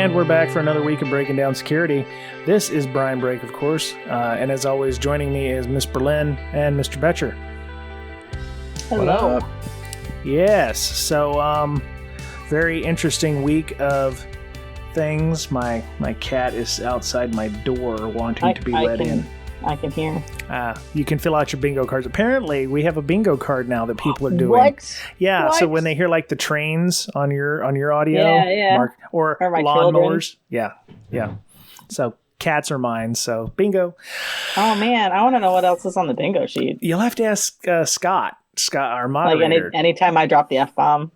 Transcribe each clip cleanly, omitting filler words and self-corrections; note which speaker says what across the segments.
Speaker 1: And we're back for another week of Breaking Down Security. This is Brian Brake, of course. And as always, joining me is Miss Berlin and Mr. Boettcher.
Speaker 2: Hello.
Speaker 3: What up?
Speaker 1: Yes. So, very interesting week of things. My cat is outside my door wanting to be let in.
Speaker 2: I can hear.
Speaker 1: You can fill out your bingo cards. Apparently, we have a bingo card now that people are doing.
Speaker 2: What?
Speaker 1: Yeah,
Speaker 2: What?
Speaker 1: so when they hear like the trains on your audio,
Speaker 2: Yeah.
Speaker 1: or
Speaker 2: my
Speaker 1: lawnmowers, yeah. So cats are mine. So bingo.
Speaker 2: Oh man, I want to know what else is on the bingo sheet.
Speaker 1: You'll have to ask Scott, our
Speaker 2: Like
Speaker 1: moderator.
Speaker 2: anytime I drop the F-bomb.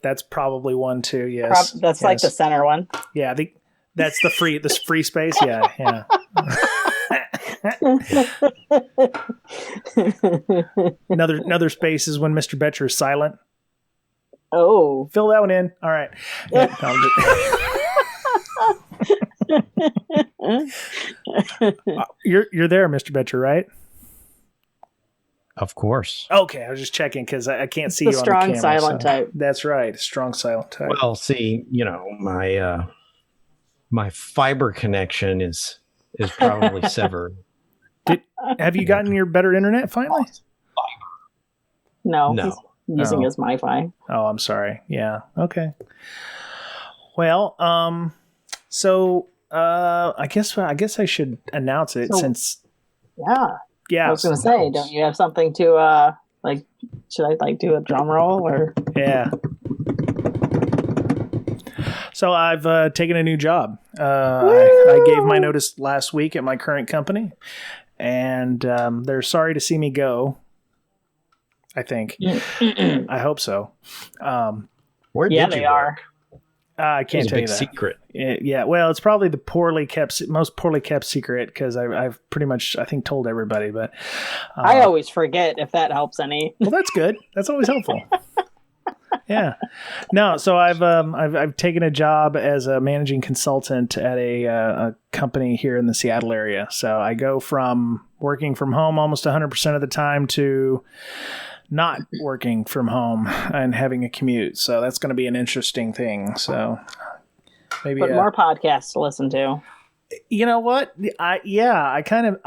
Speaker 1: That's probably one too. Yes,
Speaker 2: That's like the center one.
Speaker 1: Yeah. That's the free space. Yeah. Another space is when Mr. Boettcher is silent.
Speaker 2: Oh.
Speaker 1: Fill that one in. All right. Yeah, you're there, Mr. Boettcher, right?
Speaker 3: Of course.
Speaker 1: Okay, I was just checking because I can't see
Speaker 2: The
Speaker 1: you on
Speaker 2: strong
Speaker 1: the camera.
Speaker 2: silent type.
Speaker 1: That's right, strong silent type.
Speaker 3: Well, see, my fiber connection is probably severed.
Speaker 1: Have you gotten your better internet finally?
Speaker 2: No.
Speaker 3: No.
Speaker 2: He's using his MiFi.
Speaker 1: Oh, I'm sorry. Yeah. Okay. Well, so I guess I should announce it since.
Speaker 2: Yeah.
Speaker 1: Yeah.
Speaker 2: I was going to say, don't you have something to should I do a drum roll or?
Speaker 1: Yeah. So I've taken a new job. I gave my notice last week at my current company, and they're sorry to see me go. I think. I hope so.
Speaker 3: Where did you
Speaker 2: they are.
Speaker 1: I can't tell you that.
Speaker 3: Secret.
Speaker 1: Yeah, well, it's probably the most poorly kept secret because I've pretty much, I think, told everybody. But
Speaker 2: I always forget if that helps any.
Speaker 1: Well, that's good. That's always helpful. Yeah. No, so I've taken a job as a managing consultant at a company here in the Seattle area. So I go from working from home almost 100% of the time to not working from home and having a commute. So that's going to be an interesting thing. So maybe
Speaker 2: more podcasts to listen to.
Speaker 1: You know what? I kind of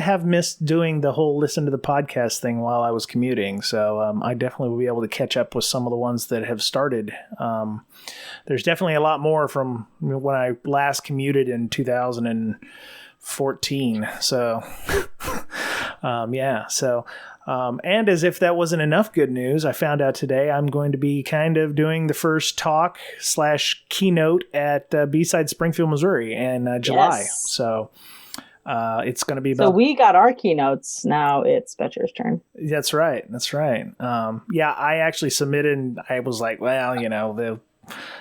Speaker 1: have missed doing the whole listen to the podcast thing while I was commuting. So I definitely will be able to catch up with some of the ones that have started. There's definitely a lot more from when I last commuted in 2014. So yeah. So. And as if that wasn't enough good news, I found out today I'm going to be kind of doing the first talk/keynote at Bsides, Springfield, Missouri in July.
Speaker 2: Yes.
Speaker 1: So it's going to be about...
Speaker 2: So we got our keynotes. Now it's Boettcher's turn.
Speaker 1: That's right. Yeah, I actually submitted and I was like, well,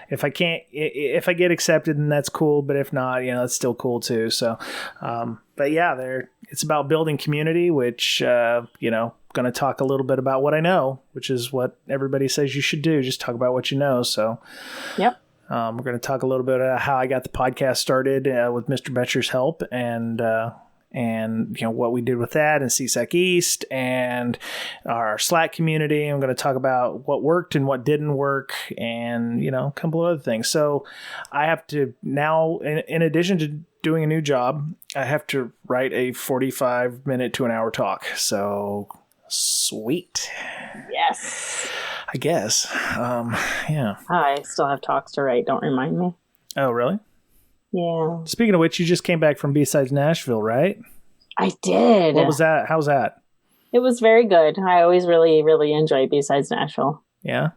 Speaker 1: if I get accepted, then that's cool. But if not, it's still cool too. So, but yeah, it's about building community, which, going to talk a little bit about what I know, which is what everybody says you should do. Just talk about what you know. So,
Speaker 2: yep.
Speaker 1: We're going to talk a little bit about how I got the podcast started with Mr. Boettcher's help and what we did with that and CSEC East and our Slack community. I'm going to talk about what worked and what didn't work and, a couple of other things. So I have to now, in addition to doing a new job, I have to write a 45-minute to an hour talk. So sweet.
Speaker 2: Yes.
Speaker 1: I guess. Yeah.
Speaker 2: I still have talks to write. Don't remind me.
Speaker 1: Oh, really?
Speaker 2: Yeah.
Speaker 1: Speaking of which, you just came back from Bsides Nashville, right?
Speaker 2: I did.
Speaker 1: What was that? How was that?
Speaker 2: It was very good. I always really, really enjoy Bsides Nashville.
Speaker 1: Yeah.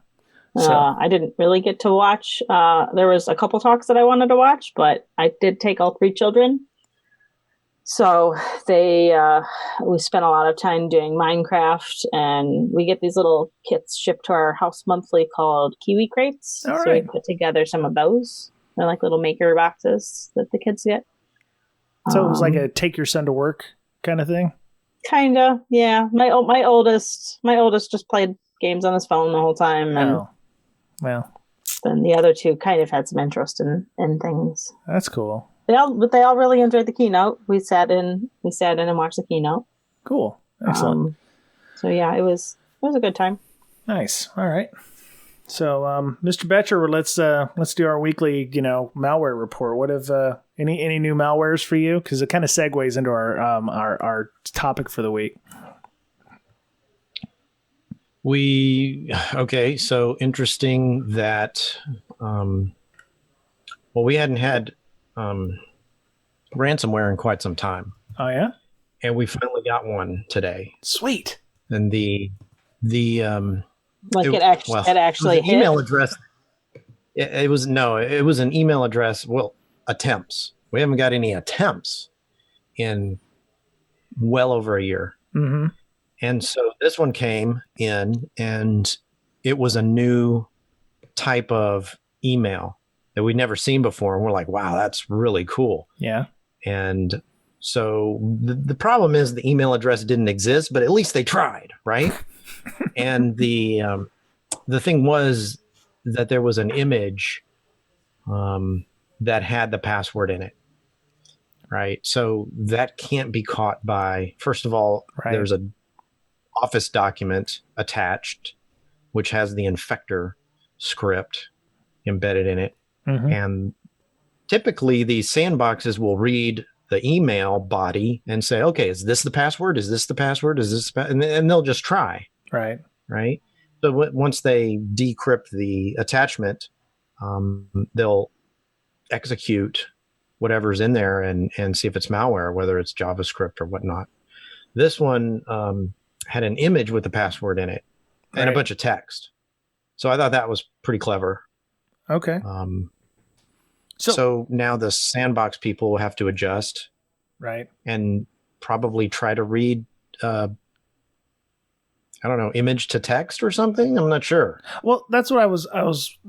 Speaker 2: I didn't really get to watch. There was a couple talks that I wanted to watch, but I did take all three children. So we spent a lot of time doing Minecraft, and we get these little kits shipped to our house monthly called Kiwi Crates.
Speaker 1: All
Speaker 2: so
Speaker 1: right.
Speaker 2: we put together some of those. They're like little maker boxes that the kids get.
Speaker 1: So it was like a take your son to work kind of thing?
Speaker 2: Kinda, yeah. My oldest just played games on his phone the whole time. And
Speaker 1: Oh, well.
Speaker 2: then the other two kind of had some interest in things.
Speaker 1: That's cool.
Speaker 2: They all really enjoyed the keynote. We sat in and watched the keynote.
Speaker 1: Cool. Excellent.
Speaker 2: So yeah, it was a good time.
Speaker 1: Nice. All right. So, Mr. Boettcher, let's do our weekly, malware report. What have any new malwares for you? Because it kind of segues into our topic for the week.
Speaker 3: So interesting that we hadn't had ransomware in quite some time.
Speaker 1: Oh yeah,
Speaker 3: and we finally got one today.
Speaker 1: Sweet.
Speaker 3: And the
Speaker 2: it actually
Speaker 3: hit. Email address. It was an email address. Well, attempts. We haven't got any attempts in well over a year.
Speaker 1: Mm-hmm.
Speaker 3: And so this one came in, and it was a new type of email that we'd never seen before. And we're like, wow, that's really cool.
Speaker 1: Yeah.
Speaker 3: And so the problem is the email address didn't exist, but at least they tried, right? And the thing was that there was an image that had the password in it, right? So that can't be caught by, first of all,
Speaker 1: right.
Speaker 3: There's a Office document attached, which has the infector script embedded in it.
Speaker 1: Mm-hmm.
Speaker 3: And typically these sandboxes will read the email body and say, okay, is this the password? Is this the password? Is this, and they'll just try.
Speaker 1: Right.
Speaker 3: Right. So once they decrypt the attachment, they'll execute whatever's in there and see if it's malware, whether it's JavaScript or whatnot. This one had an image with the password in it and a bunch of text. So I thought that was pretty clever.
Speaker 1: Okay.
Speaker 3: So now the sandbox people will have to adjust.
Speaker 1: Right.
Speaker 3: And probably try to read, image to text or something. I'm not sure.
Speaker 1: Well, that's what I was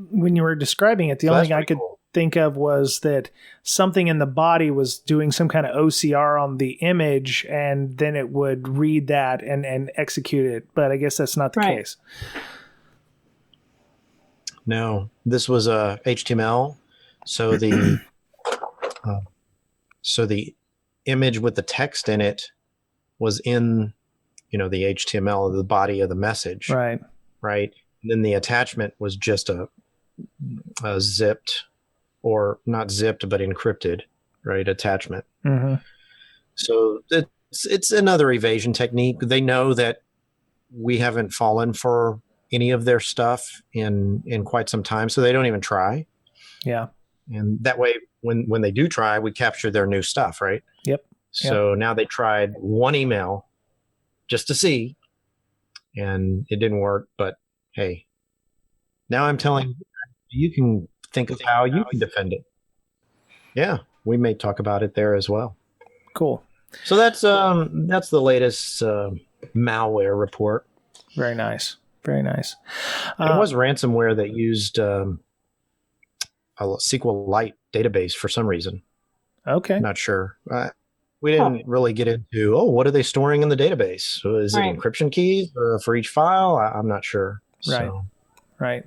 Speaker 1: when you were describing it, the only thing I could think of was that something in the body was doing some kind of OCR on the image, and then it would read that and execute it. But I guess that's not the case.
Speaker 3: No, this was HTML. So the image with the text in it was in, the HTML of the body of the message.
Speaker 1: Right.
Speaker 3: Right. And then the attachment was just a zipped, or not zipped, but encrypted, right, attachment.
Speaker 1: Mm-hmm.
Speaker 3: So it's another evasion technique. They know that we haven't fallen for any of their stuff in quite some time, so they don't even try.
Speaker 1: Yeah.
Speaker 3: And that way, when they do try, we capture their new stuff, right?
Speaker 1: Yep.
Speaker 3: So now they tried one email just to see, and it didn't work. But hey, now I'm telling you can think of how you can defend it. Yeah, we may talk about it there as well.
Speaker 1: Cool.
Speaker 3: So that's the latest malware report.
Speaker 1: Very nice. Very nice.
Speaker 3: It was ransomware that used a SQLite database for some reason.
Speaker 1: Okay.
Speaker 3: Not sure. We didn't really get into, what are they storing in the database? So is it encryption keys for each file? I'm not sure.
Speaker 1: Right.
Speaker 3: So.
Speaker 1: Right.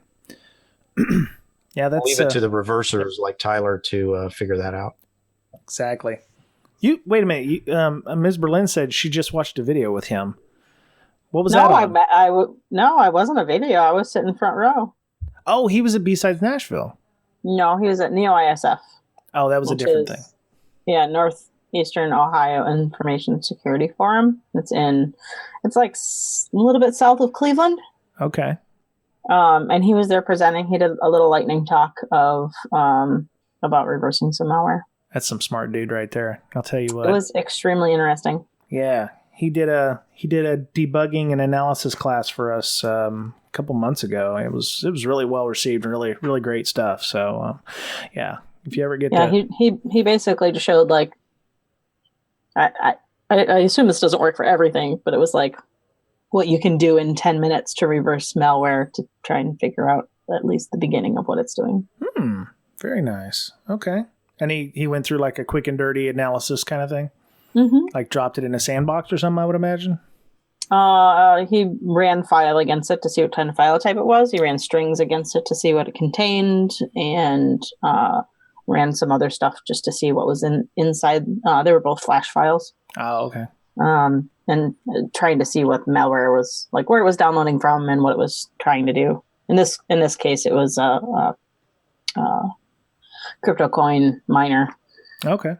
Speaker 1: Yeah, that's...
Speaker 3: Leave it to the reversers like Tyler to figure that out.
Speaker 1: Exactly. Wait a minute. Ms. Berlin said she just watched a video with him. What was that on?
Speaker 2: No, I wasn't a video. I was sitting front row.
Speaker 1: Oh, he was at Bsides Nashville.
Speaker 2: No, he was at Neo ISF.
Speaker 1: Oh, that was a different thing.
Speaker 2: Yeah, Northeastern Ohio Information Security Forum. It's like a little bit south of Cleveland.
Speaker 1: Okay.
Speaker 2: And he was there presenting. He did a little lightning talk about reversing some malware.
Speaker 1: That's some smart dude right there. I'll tell you what.
Speaker 2: It was extremely interesting.
Speaker 1: Yeah, he did a debugging and analysis class for us a couple months ago. It was really well received and really really great stuff. So yeah, if you ever get
Speaker 2: he basically just showed like I assume this doesn't work for everything, but it was like what you can do in 10 minutes to reverse malware to try and figure out at least the beginning of what it's doing.
Speaker 1: Very nice. Okay. And he went through like a quick and dirty analysis kind of thing?
Speaker 2: Mm-hmm.
Speaker 1: Like dropped it in a sandbox or something, I would imagine?
Speaker 2: He ran file against it to see what kind of file type it was. He ran strings against it to see what it contained, and ran some other stuff just to see what was inside. They were both flash files.
Speaker 1: Oh, okay.
Speaker 2: And trying to see what malware was, like where it was downloading from and what it was trying to do. In this case, it was a crypto coin miner.
Speaker 1: Okay.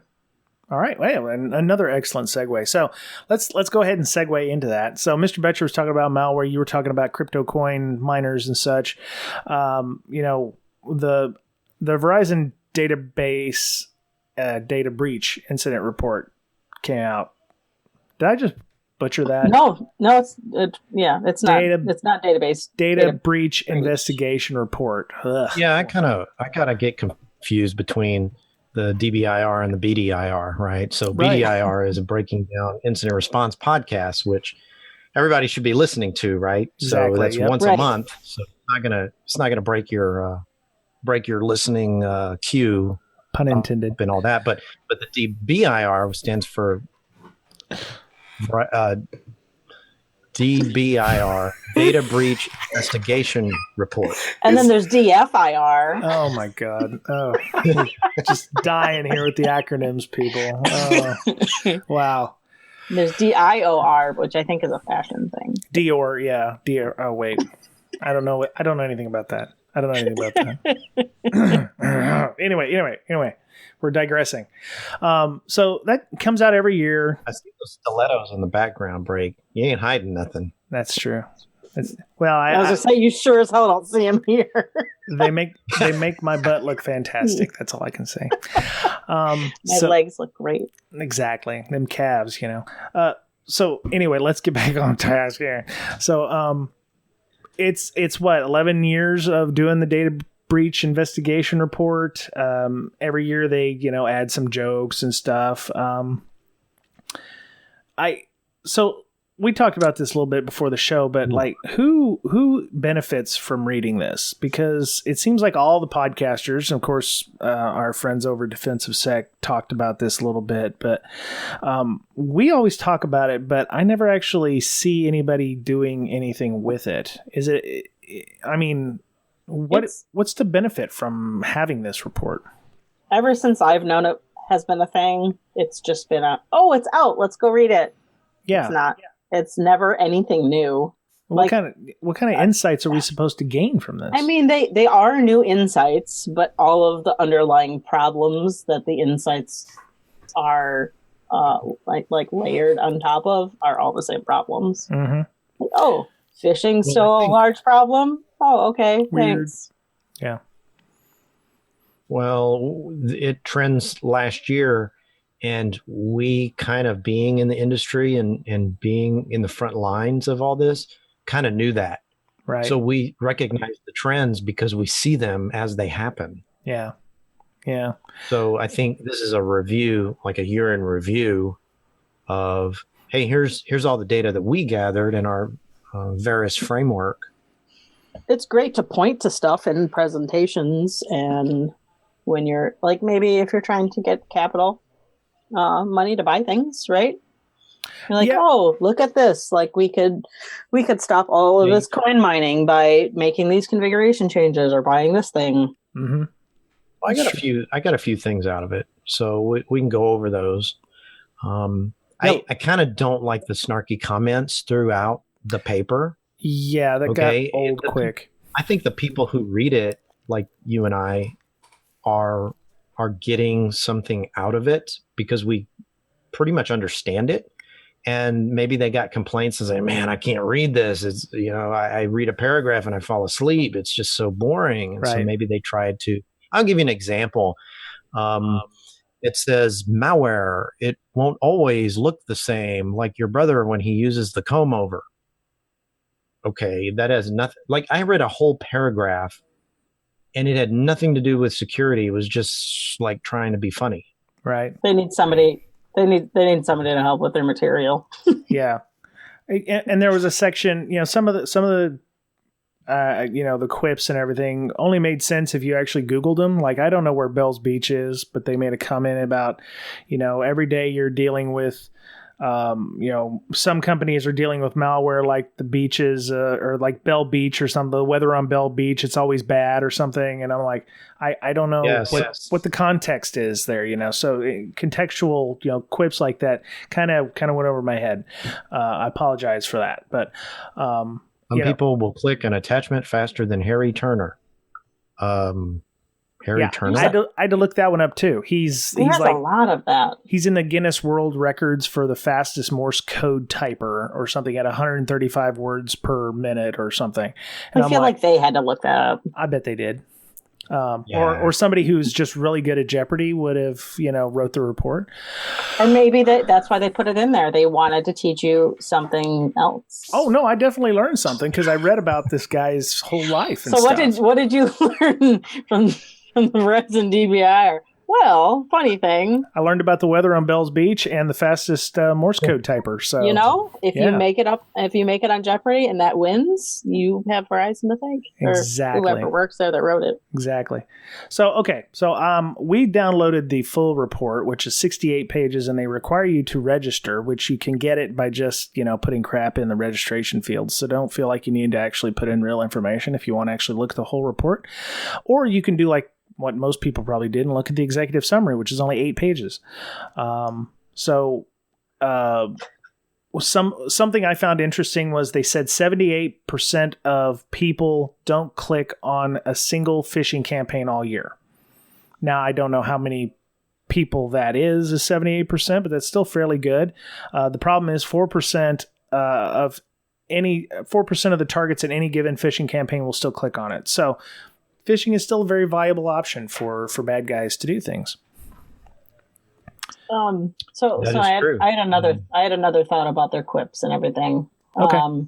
Speaker 1: All right. Well, and another excellent segue. So let's go ahead and segue into that. So Mr. Boettcher was talking about malware. You were talking about crypto coin miners and such. The Verizon database data breach incident report came out. Did I just butcher that?
Speaker 2: No, it's not. It's not database.
Speaker 1: Data breach investigation report. Ugh.
Speaker 3: Yeah, I kind of get confused between the DBIR and the BDIR, right? So BDIR is a breaking down incident response podcast, which everybody should be listening to, right?
Speaker 1: Exactly,
Speaker 3: so that's once a month. So it's not gonna break your listening queue,
Speaker 1: pun intended,
Speaker 3: and all that. But the DBIR stands for DBIR, Data Breach Investigation Report.
Speaker 2: And then there's DFIR.
Speaker 1: Oh my God. Oh, just dying here with the acronyms, people. Oh, wow.
Speaker 2: There's DIOR, which I think is a fashion thing.
Speaker 1: Dior, yeah. Dior. Oh, wait. I don't know anything about that. Anyway. We're digressing. So that comes out every year.
Speaker 3: I see those stilettos in the background break. You ain't hiding nothing.
Speaker 1: That's true.
Speaker 2: I was going to say, you sure as hell don't see him here.
Speaker 1: They make my butt look fantastic. That's all I can say.
Speaker 2: My legs look great.
Speaker 1: Exactly. Them calves, So anyway, let's get back on task here. So it's what, 11 years of doing the data breach investigation report. Every year they, add some jokes and stuff. So we talked about this a little bit before the show, but who benefits from reading this? Because it seems like all the podcasters, of course, our friends over Defensive Sec talked about this a little bit, but we always talk about it, but I never actually see anybody doing anything with it. What's the benefit from having this report?
Speaker 2: Ever since I've known it has been a thing, it's just been it's out, let's go read it.
Speaker 1: Yeah.
Speaker 2: It's not. It's never anything new.
Speaker 1: What kind of insights are we supposed to gain from this?
Speaker 2: I mean, they are new insights, but all of the underlying problems that the insights are like layered on top of are all the same problems.
Speaker 1: Mm-hmm.
Speaker 2: Phishing's still a large problem. Oh, okay.
Speaker 1: Weird.
Speaker 2: Thanks.
Speaker 1: Yeah.
Speaker 3: Well, it trends last year, and we kind of being in the industry and being in the front lines of all this kind of knew that.
Speaker 1: Right.
Speaker 3: So we recognize the trends because we see them as they happen.
Speaker 1: Yeah. Yeah.
Speaker 3: So I think this is a review, like a year in review of, hey, here's all the data that we gathered in our VERIS framework.
Speaker 2: It's great to point to stuff in presentations, and when you're maybe if you're trying to get capital money to buy things, right? You're like, look at this. We could stop all of this coin mining by making these configuration changes or buying this thing.
Speaker 1: Mm-hmm.
Speaker 3: Well, I got a few things out of it, so we can go over those. I kind of don't like the snarky comments throughout the paper.
Speaker 1: Yeah, that got old quick.
Speaker 3: I think the people who read it, like you and I, are getting something out of it because we pretty much understand it. And maybe they got complaints and say, man, I can't read this. It's, I read a paragraph and I fall asleep. It's just so boring. And so maybe they tried to, I'll give you an example. It says malware. It won't always look the same like your brother when he uses the comb over. Okay, that has nothing. I read a whole paragraph and it had nothing to do with security. It was just trying to be funny.
Speaker 1: Right.
Speaker 2: They need somebody to help with their material.
Speaker 1: Yeah. And there was a section, some of the the quips and everything only made sense if you actually Googled them. I don't know where Bell's Beach is, but they made a comment about, every day you're dealing with, some companies are dealing with malware like the beaches or like Bell Beach or something. The weather on Bell Beach, it's always bad or something. And I'm like, I don't know what the context is there, So contextual, quips like that kind of went over my head. I apologize for that, but
Speaker 3: Some people will click an attachment faster than Harry Turner. Harry Turner.
Speaker 1: I had to look that one up too. He's
Speaker 2: like a lot of that.
Speaker 1: He's in the Guinness World Records for the fastest Morse code typer or something at 135 words per minute or something. And
Speaker 2: I feel like they had to look that up.
Speaker 1: I bet they did. Or somebody who's just really good at Jeopardy would have, wrote the report.
Speaker 2: Or maybe that's why they put it in there. They wanted to teach you something else.
Speaker 1: Oh no, I definitely learned something because I read about this guy's whole life. And
Speaker 2: so what did you learn from the VERIS and DBI? Well, funny thing.
Speaker 1: I learned about the weather on Bell's Beach and the fastest Morse code typer. So
Speaker 2: if you make it on Jeopardy and that wins, you have Verizon to thank.
Speaker 1: Exactly.
Speaker 2: Or whoever works there that wrote it.
Speaker 1: Exactly. So we downloaded the full report, which is 68 pages, and they require you to register, which you can get it by just putting crap in the registration field. So don't feel like you need to actually put in real information if you want to actually look at the whole report, or you can do like what most people probably did and look at the executive summary, which is only 8 pages. Something I found interesting was they said 78% of people don't click on a single phishing campaign all year. Now, I don't know how many people that is 78%, but that's still fairly good. The problem is 4% of the targets in any given phishing campaign will still click on it. So phishing is still a very viable option for bad guys to do things. I had another thought about their quips and everything.
Speaker 2: Okay.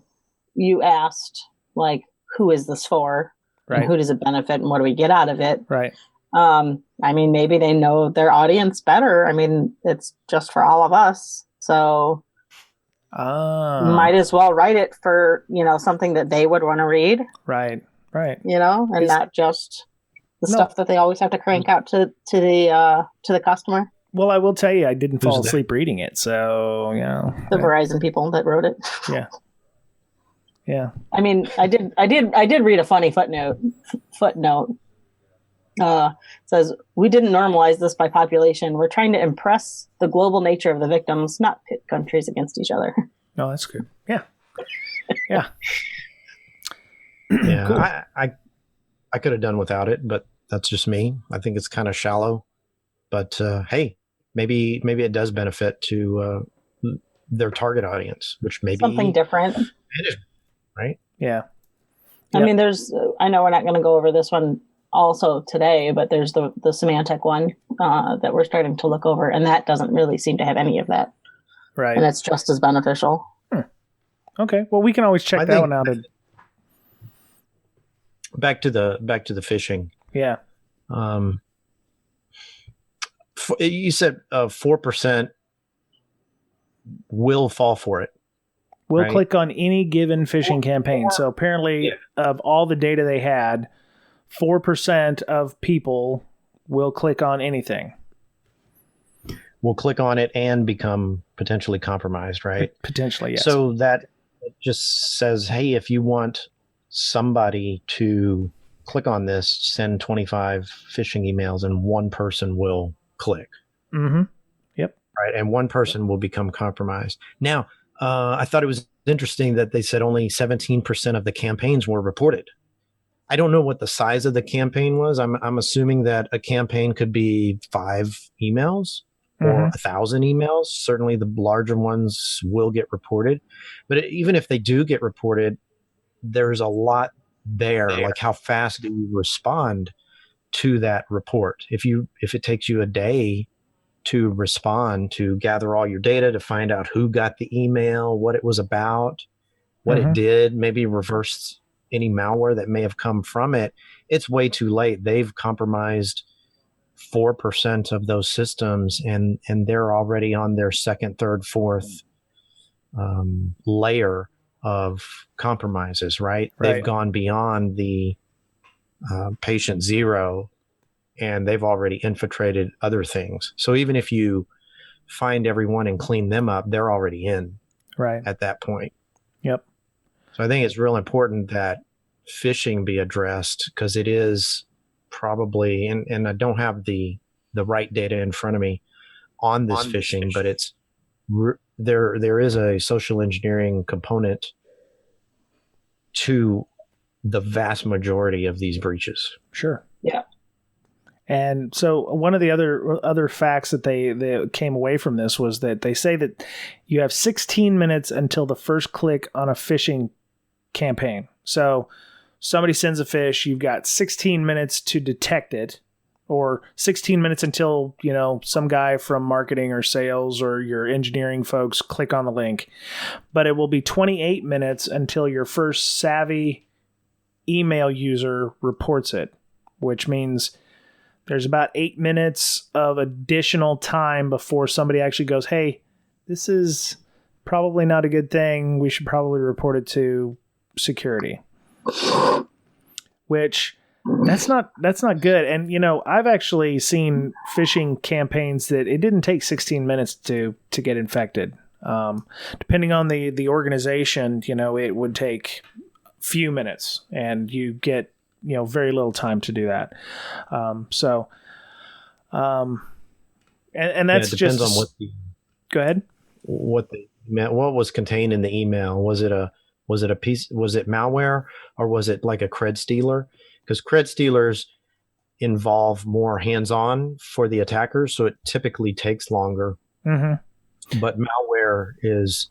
Speaker 2: You asked who is this for?
Speaker 1: Right.
Speaker 2: And who does it benefit and what do we get out of it?
Speaker 1: Right.
Speaker 2: Maybe they know their audience better. It's just for all of us. So might as well write it for, something that they would want to read.
Speaker 1: Right. Right.
Speaker 2: Not just the stuff that they always have to crank out to the customer.
Speaker 1: Well, I will tell you, I didn't fall asleep reading it. So,
Speaker 2: the Verizon people that wrote it.
Speaker 1: Yeah. Yeah.
Speaker 2: I did read a funny footnote. Says, we didn't normalize this by population. We're trying to impress the global nature of the victims, not pit countries against each other.
Speaker 1: No, that's good. Yeah. Yeah.
Speaker 3: Yeah,
Speaker 1: cool.
Speaker 3: I could have done without it, but that's just me. I think it's kind of shallow. But hey, maybe it does benefit to their target audience, which may be
Speaker 2: something different,
Speaker 3: right?
Speaker 1: Yeah.
Speaker 2: I mean, I know we're not going to go over this one also today, but there's the semantic one that we're starting to look over, and that doesn't really seem to have any of that.
Speaker 1: Right.
Speaker 2: And it's just as beneficial.
Speaker 1: Okay. Well, we can always check that one out.
Speaker 3: Back to the phishing.
Speaker 1: Yeah.
Speaker 3: You said 4% will fall for it.
Speaker 1: We'll click on any given phishing campaign. So apparently, of all the data they had, 4% of people will click on anything.
Speaker 3: Will click on it and become potentially compromised, right?
Speaker 1: Potentially, yes.
Speaker 3: So that just says, hey, if you want somebody to click on this, send 25 phishing emails and one person will click.
Speaker 1: Mm-hmm. Yep.
Speaker 3: Right. And one person will become compromised. Now, I thought it was interesting that they said only 17% of the campaigns were reported. I don't know what the size of the campaign was. I'm assuming that a campaign could be 5 emails or 1,000 emails. Certainly the larger ones will get reported. But even if they do get reported, there's a lot there. Like, how fast do you respond to that report? If it takes you a day to respond, to gather all your data, to find out who got the email, what it was about, what it did, maybe reverse any malware that may have come from it, it's way too late. They've compromised 4% of those systems, and they're already on their second, third, fourth layer of compromises, right? They've gone beyond the patient zero, and they've already infiltrated other things. So even if you find everyone and clean them up, they're already in at that point.
Speaker 1: Yep.
Speaker 3: So I think it's real important that phishing be addressed, because it is probably, and I don't have the right data in front of me on this phishing, but it's there is a social engineering component to the vast majority of these breaches.
Speaker 1: Sure.
Speaker 2: Yeah.
Speaker 1: And so one of the other facts that they came away from this was that they say that you have 16 minutes until the first click on a phishing campaign. So somebody sends a phish, you've got 16 minutes to detect it, or 16 minutes until, some guy from marketing or sales or your engineering folks click on the link. But it will be 28 minutes until your first savvy email user reports it, which means there's about 8 minutes of additional time before somebody actually goes, hey, this is probably not a good thing. We should probably report it to security. Which that's not good. And I've actually seen phishing campaigns that it didn't take 16 minutes to get infected. Depending on the organization, it would take few minutes, and you get very little time to do that. And that's
Speaker 3: it depends
Speaker 1: just
Speaker 3: on what
Speaker 1: go ahead.
Speaker 3: What was contained in the email. Was it malware, or was it like a cred stealer? Because cred stealers involve more hands-on for the attackers, so it typically takes longer. Mm-hmm. But malware is,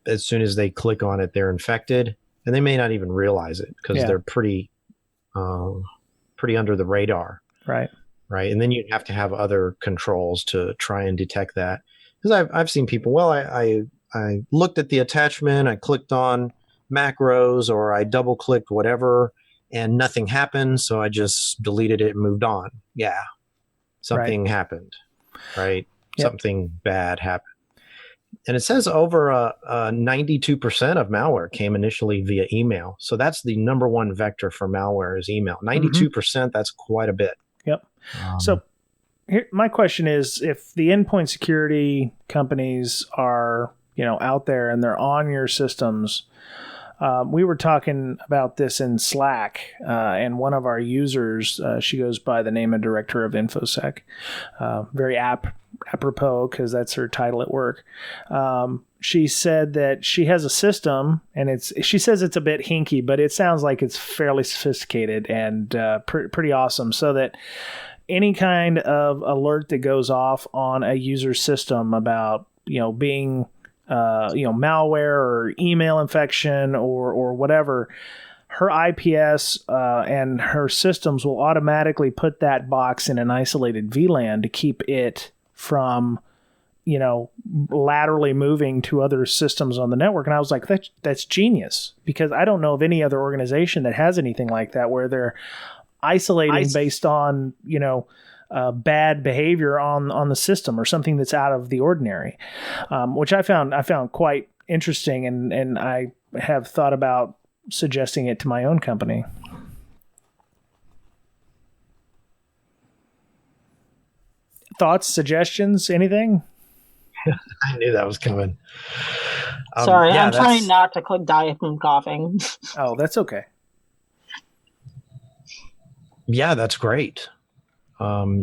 Speaker 3: as soon as they click on it, they're infected, and they may not even realize it because they're pretty under the radar. Right. And then you have to have other controls to try and detect that. Because I've seen people, I looked at the attachment, I clicked on macros, or I double clicked whatever, and nothing happened. So I just deleted it and moved on. Yeah. Something happened, right? Yep. Something bad happened. And it says over 92% of malware came initially via email. So that's the number one vector for malware is email. 92%, that's quite a bit.
Speaker 1: Yep. So here, my question is, if the endpoint security companies are, out there and they're on your systems, we were talking about this in Slack, and one of our users, she goes by the name of Director of Infosec, very apropos because that's her title at work. She said that she has a system, and she says it's a bit hinky, but it sounds like it's fairly sophisticated and pretty awesome, so that any kind of alert that goes off on a user system about being malware or email infection or whatever, her IPS and her systems will automatically put that box in an isolated VLAN to keep it from laterally moving to other systems on the network. And I was like, that's genius, because I don't know of any other organization that has anything like that, where they're isolating based on bad behavior on the system or something that's out of the ordinary, which I found quite interesting, and I have thought about suggesting it to my own company. Thoughts, suggestions, anything?
Speaker 3: I knew that was coming.
Speaker 2: Sorry, I'm trying not to die from coughing.
Speaker 1: Oh, that's okay.
Speaker 3: Yeah, that's great.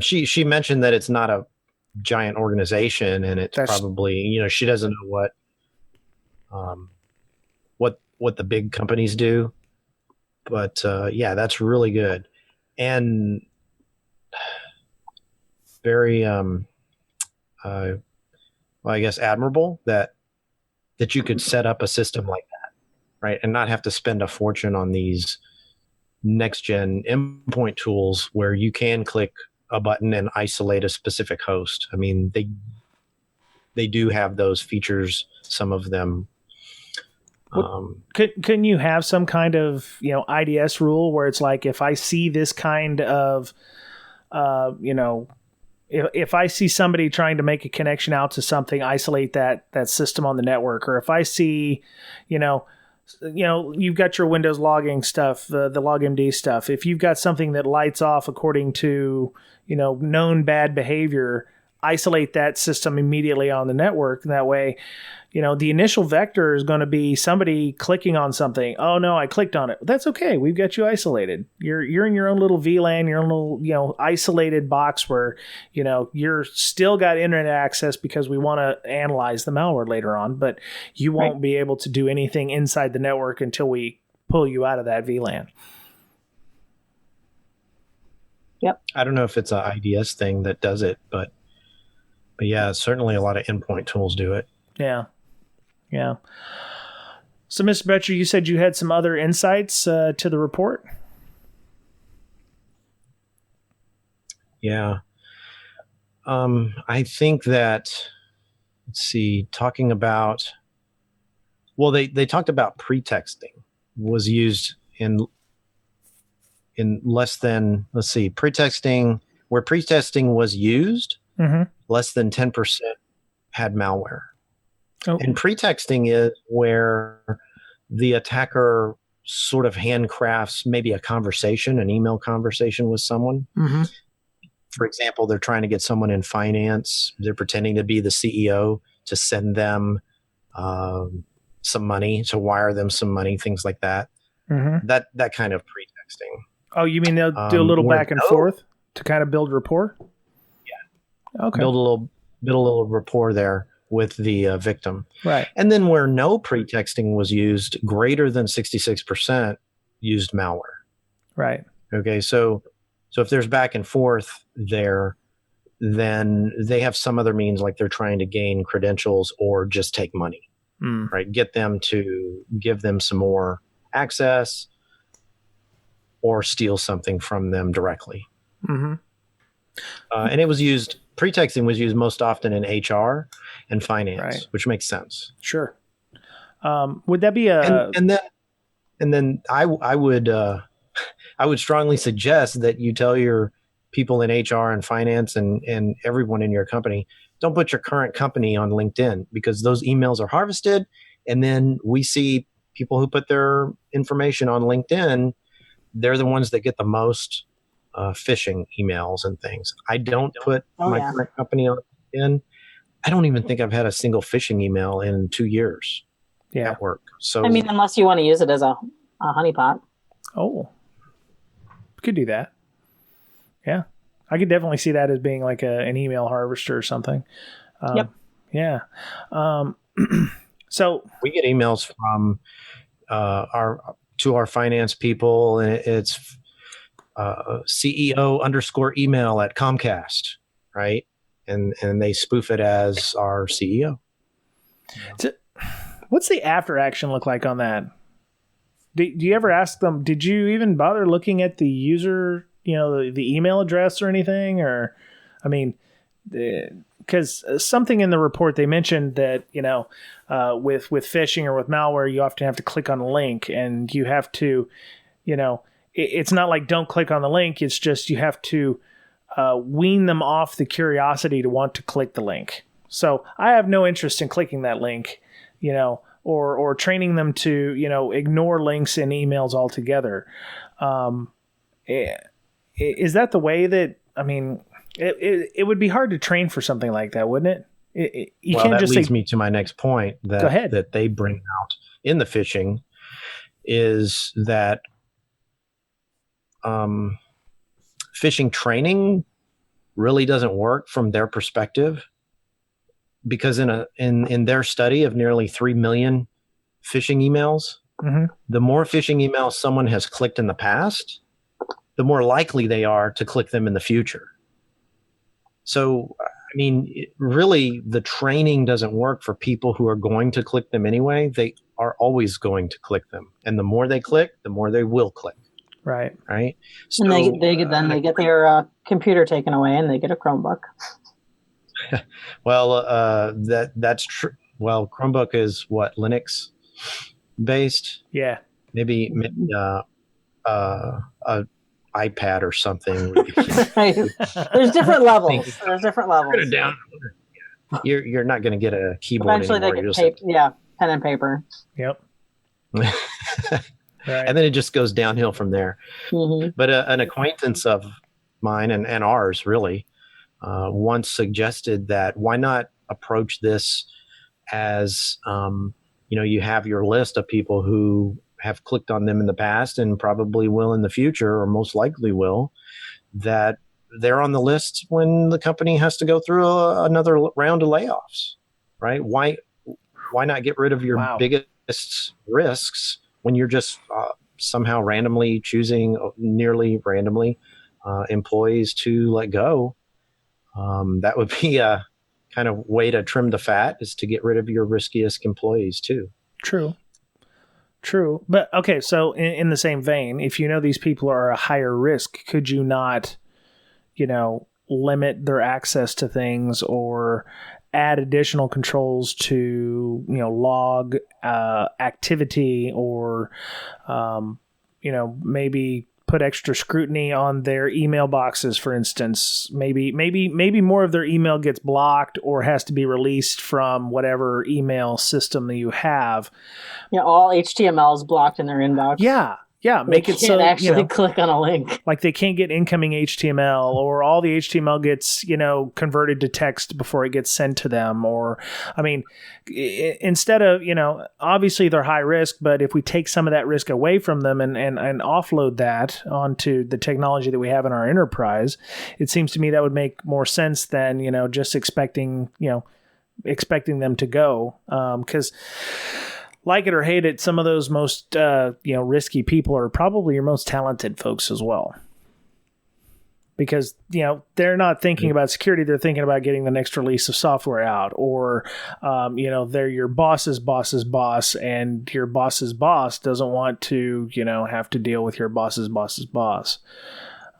Speaker 3: She mentioned that it's not a giant organization, and it's probably, she doesn't know what the big companies do, but that's really good, and very I guess admirable that you could set up a system like that, right, and not have to spend a fortune on these next gen endpoint tools where you can click a button and isolate a specific host. I mean, they do have those features, some of them.
Speaker 1: Couldn't you have some kind of IDS rule where it's like, if I see this kind of if I see somebody trying to make a connection out to something, isolate that system on the network, or if I see you've got your Windows logging stuff, the LogMD stuff. If you've got something that lights off according to, known bad behavior, isolate that system immediately on the network. That way, the initial vector is going to be somebody clicking on something. Oh no, I clicked on it. That's okay. We've got you isolated. You're in your own little VLAN, your own little, isolated box where, you're still got internet access because we want to analyze the malware later on, but you won't be able to do anything inside the network until we pull you out of that VLAN.
Speaker 2: Yep.
Speaker 3: I don't know if it's an IDS thing that does it, but yeah, certainly a lot of endpoint tools do it.
Speaker 1: Yeah. Yeah. So, Mr. Boettcher, you said you had some other insights to the report?
Speaker 3: Yeah. I think that, let's see, talking about, well, they talked about pretexting was used in less than, let's see, pretexting, where pretexting was used, less than 10% had malware. Oh. And pretexting is where the attacker sort of handcrafts maybe a conversation, an email conversation with someone. For example, they're trying to get someone in finance. They're pretending to be the CEO to send them some money, to wire them some money, things like that. That kind of pretexting.
Speaker 1: Oh, you mean they'll do a little back and forth to kind of build rapport?
Speaker 3: Yeah.
Speaker 1: Okay.
Speaker 3: Build a little rapport there with the victim.
Speaker 1: Right.
Speaker 3: And then where no pretexting was used, greater than 66% used malware.
Speaker 1: Right.
Speaker 3: Okay. So if there's back and forth there, then they have some other means, like they're trying to gain credentials or just take money, right? Get them to give them some more access or steal something from them directly. And it was used, pretexting was used most often in HR and finance, which makes sense.
Speaker 1: Sure. Would that be a...
Speaker 3: And then I would strongly suggest that you tell your people in HR and finance and everyone in your company, don't put your current company on LinkedIn, because those emails are harvested. And then we see people who put their information on LinkedIn, they're the ones that get the most phishing emails and things. I don't put my current company on LinkedIn. I don't even think I've had a single phishing email in 2 years at work. So,
Speaker 2: I mean, unless you want to use it as a honeypot.
Speaker 1: Oh, could do that. Yeah. I could definitely see that as being like an email harvester or something.
Speaker 2: Yep.
Speaker 1: Yeah. So
Speaker 3: we get emails from our finance people, and it's CEO_email at Comcast, right? And they spoof it as our CEO.
Speaker 1: What's the after action look like on that? Do you ever ask them, did you even bother looking at the user, the email address or anything? Or, I mean, because something in the report, they mentioned that, with phishing or with malware, you often have to click on a link, and you have to, it's not like don't click on the link. It's just you have to wean them off the curiosity to want to click the link. So I have no interest in clicking that link, or training them to, ignore links in emails altogether. Is that the way that, I mean, it would be hard to train for something like that, wouldn't it? You can't just
Speaker 3: leads me to my next point that they bring out in the phishing is that phishing training really doesn't work from their perspective, because in their study of nearly 3 million phishing emails, the more phishing emails someone has clicked in the past, the more likely they are to click them in the future. So, I mean, really, the training doesn't work for people who are going to click them anyway. They are always going to click them. And the more they click, the more they will click.
Speaker 1: Right.
Speaker 3: Right. So,
Speaker 2: and they get their computer taken away, and they get a Chromebook.
Speaker 3: Well, that's true. Well, Chromebook is what, Linux based?
Speaker 1: Yeah.
Speaker 3: Maybe a iPad or something.
Speaker 2: Right. There's different levels.
Speaker 3: You're not going to get a keyboard
Speaker 2: eventually
Speaker 3: anymore.
Speaker 2: They get pen and paper.
Speaker 1: Yep.
Speaker 3: Right. And then it just goes downhill from there. But an acquaintance of mine and ours really once suggested that why not approach this as you have your list of people who have clicked on them in the past and probably will in the future, or most likely will, that they're on the list when the company has to go through another round of layoffs, right? Why not get rid of your biggest risks when you're just somehow randomly choosing, nearly randomly, employees to let go. That would be a kind of way to trim the fat, is to get rid of your riskiest employees too.
Speaker 1: True. But okay, so in the same vein, if you know these people are a higher risk, could you not, limit their access to things or add additional controls to, log activity, or, maybe put extra scrutiny on their email boxes, for instance? Maybe more of their email gets blocked or has to be released from whatever email system that you have.
Speaker 2: Yeah, all HTML is blocked in their inbox.
Speaker 1: Yeah. Make it so
Speaker 2: they can't actually click on a link.
Speaker 1: Like they can't get incoming HTML, or all the HTML gets, converted to text before it gets sent to them. Or, instead of, obviously they're high risk, but if we take some of that risk away from them and offload that onto the technology that we have in our enterprise, it seems to me that would make more sense than, just expecting them to go. 'Cause like it or hate it, some of those most, risky people are probably your most talented folks as well. Because, they're not thinking about security. They're thinking about getting the next release of software out. Or, they're your boss's boss's boss, and your boss's boss doesn't want to, have to deal with your boss's boss's boss.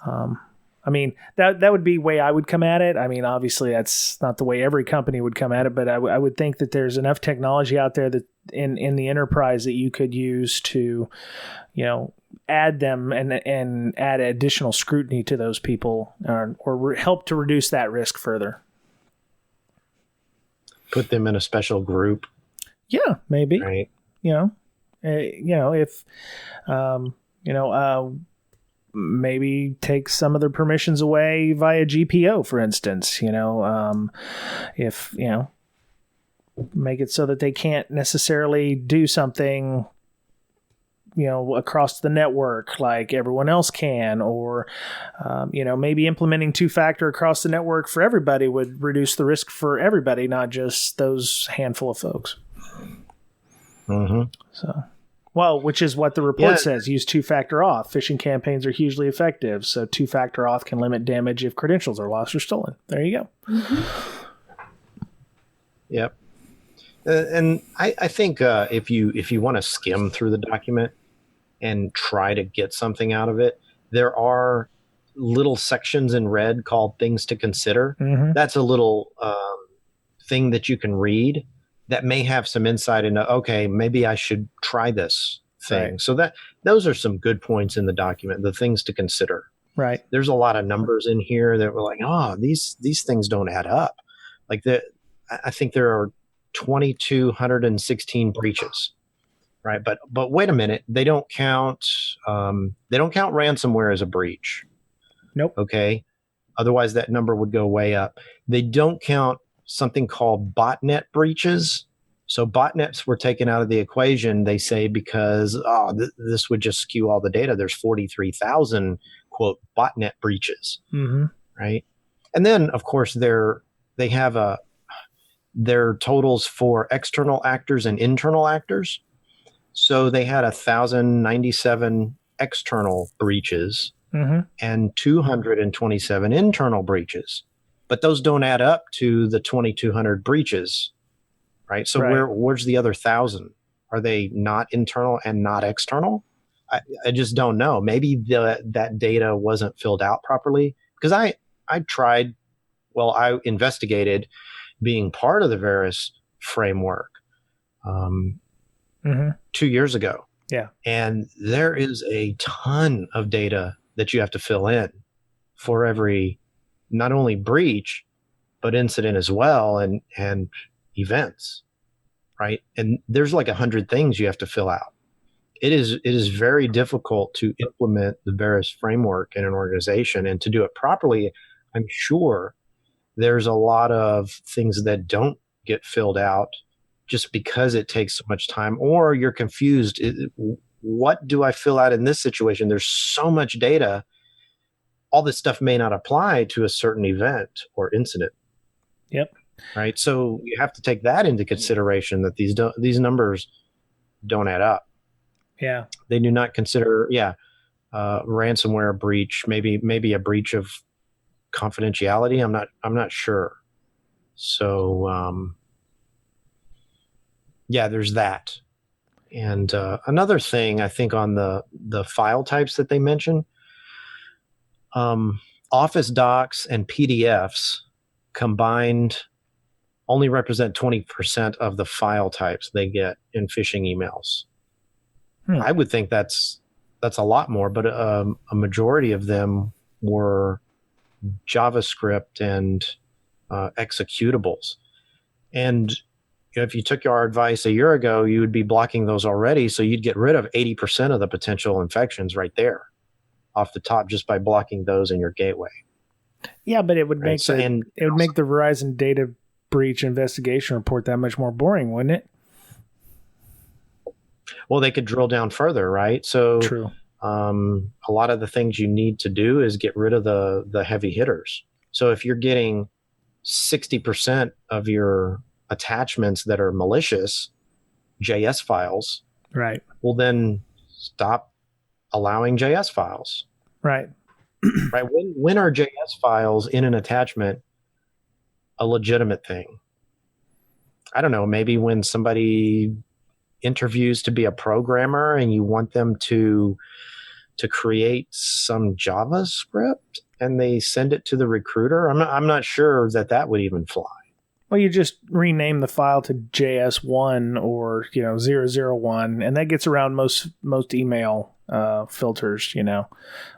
Speaker 1: That would be the way I would come at it. Obviously that's not the way every company would come at it, but I would think that there's enough technology out there that in the enterprise that you could use to, add them and add additional scrutiny to those people, or help to reduce that risk further.
Speaker 3: Put them in a special group.
Speaker 1: Yeah, maybe.
Speaker 3: Right.
Speaker 1: If, maybe take some of their permissions away via GPO, for instance, if, make it so that they can't necessarily do something, across the network like everyone else can, or, maybe implementing two-factor across the network for everybody would reduce the risk for everybody, not just those handful of folks.
Speaker 3: Mm-hmm.
Speaker 1: So... Well, which is what the report says. Use two-factor auth. Phishing campaigns are hugely effective, so two-factor auth can limit damage if credentials are lost or stolen. There you go.
Speaker 2: Mm-hmm.
Speaker 3: Yep. And I think if you want to skim through the document and try to get something out of it, there are little sections in red called things to consider.
Speaker 1: Mm-hmm.
Speaker 3: That's a little thing that you can read that may have some insight into, okay, maybe I should try this thing.
Speaker 1: Right.
Speaker 3: So those are some good points in the document, the things to consider.
Speaker 1: Right.
Speaker 3: There's a lot of numbers in here that were like, these things don't add up. Like I think there are 2,216 breaches, right? But wait a minute, they don't count ransomware as a breach.
Speaker 1: Nope.
Speaker 3: Okay. Otherwise that number would go way up. They don't count something called botnet breaches. So botnets were taken out of the equation, they say, because this would just skew all the data. There's 43,000 quote botnet breaches,
Speaker 1: mm-hmm.
Speaker 3: right? And then of course they have their totals for external actors and internal actors. So they had 1,097 external breaches,
Speaker 1: mm-hmm.
Speaker 3: and 227 internal breaches. But those don't add up to the 2,200 breaches, right? So where's the other 1,000? Are they not internal and not external? I just don't know. Maybe that data wasn't filled out properly, because I investigated being part of the VERIS framework
Speaker 1: mm-hmm.
Speaker 3: 2 years ago.
Speaker 1: Yeah. And
Speaker 3: there is a ton of data that you have to fill in for every not only breach, but incident as well, and events, right? And there's like 100 things you have to fill out. It is very difficult to implement the VERIS framework in an organization, and to do it properly, I'm sure there's a lot of things that don't get filled out just because it takes so much time, or you're confused. What do I fill out in this situation? There's so much data. All this stuff may not apply to a certain event or incident.
Speaker 1: Yep.
Speaker 3: Right. So you have to take that into consideration, that these numbers don't add up.
Speaker 1: Yeah.
Speaker 3: They do not consider, ransomware breach, maybe a breach of confidentiality. I'm not sure. So, there's that. And another thing I think on the file types that they mention, Office docs and PDFs combined only represent 20% of the file types they get in phishing emails. I would think that's a lot more, but a majority of them were JavaScript and executables. And if you took our advice a year ago, you would be blocking those already. So you'd get rid of 80% of the potential infections right there off the top just by blocking those in your gateway.
Speaker 1: Yeah, but it would make the Verizon data breach investigation report that much more boring, wouldn't it?
Speaker 3: Well, they could drill down further, right? So
Speaker 1: true.
Speaker 3: A lot of the things you need to do is get rid of the heavy hitters. So if you're getting 60% of your attachments that are malicious JS files,
Speaker 1: right?
Speaker 3: Well, then stop allowing JS files.
Speaker 1: Right.
Speaker 3: Right. When are JS files in an attachment a legitimate thing? I don't know. Maybe when somebody interviews to be a programmer and you want them to create some JavaScript and they send it to the recruiter. I'm not sure that would even fly.
Speaker 1: Well, you just rename the file to JS1 or 001, and that gets around most email filters.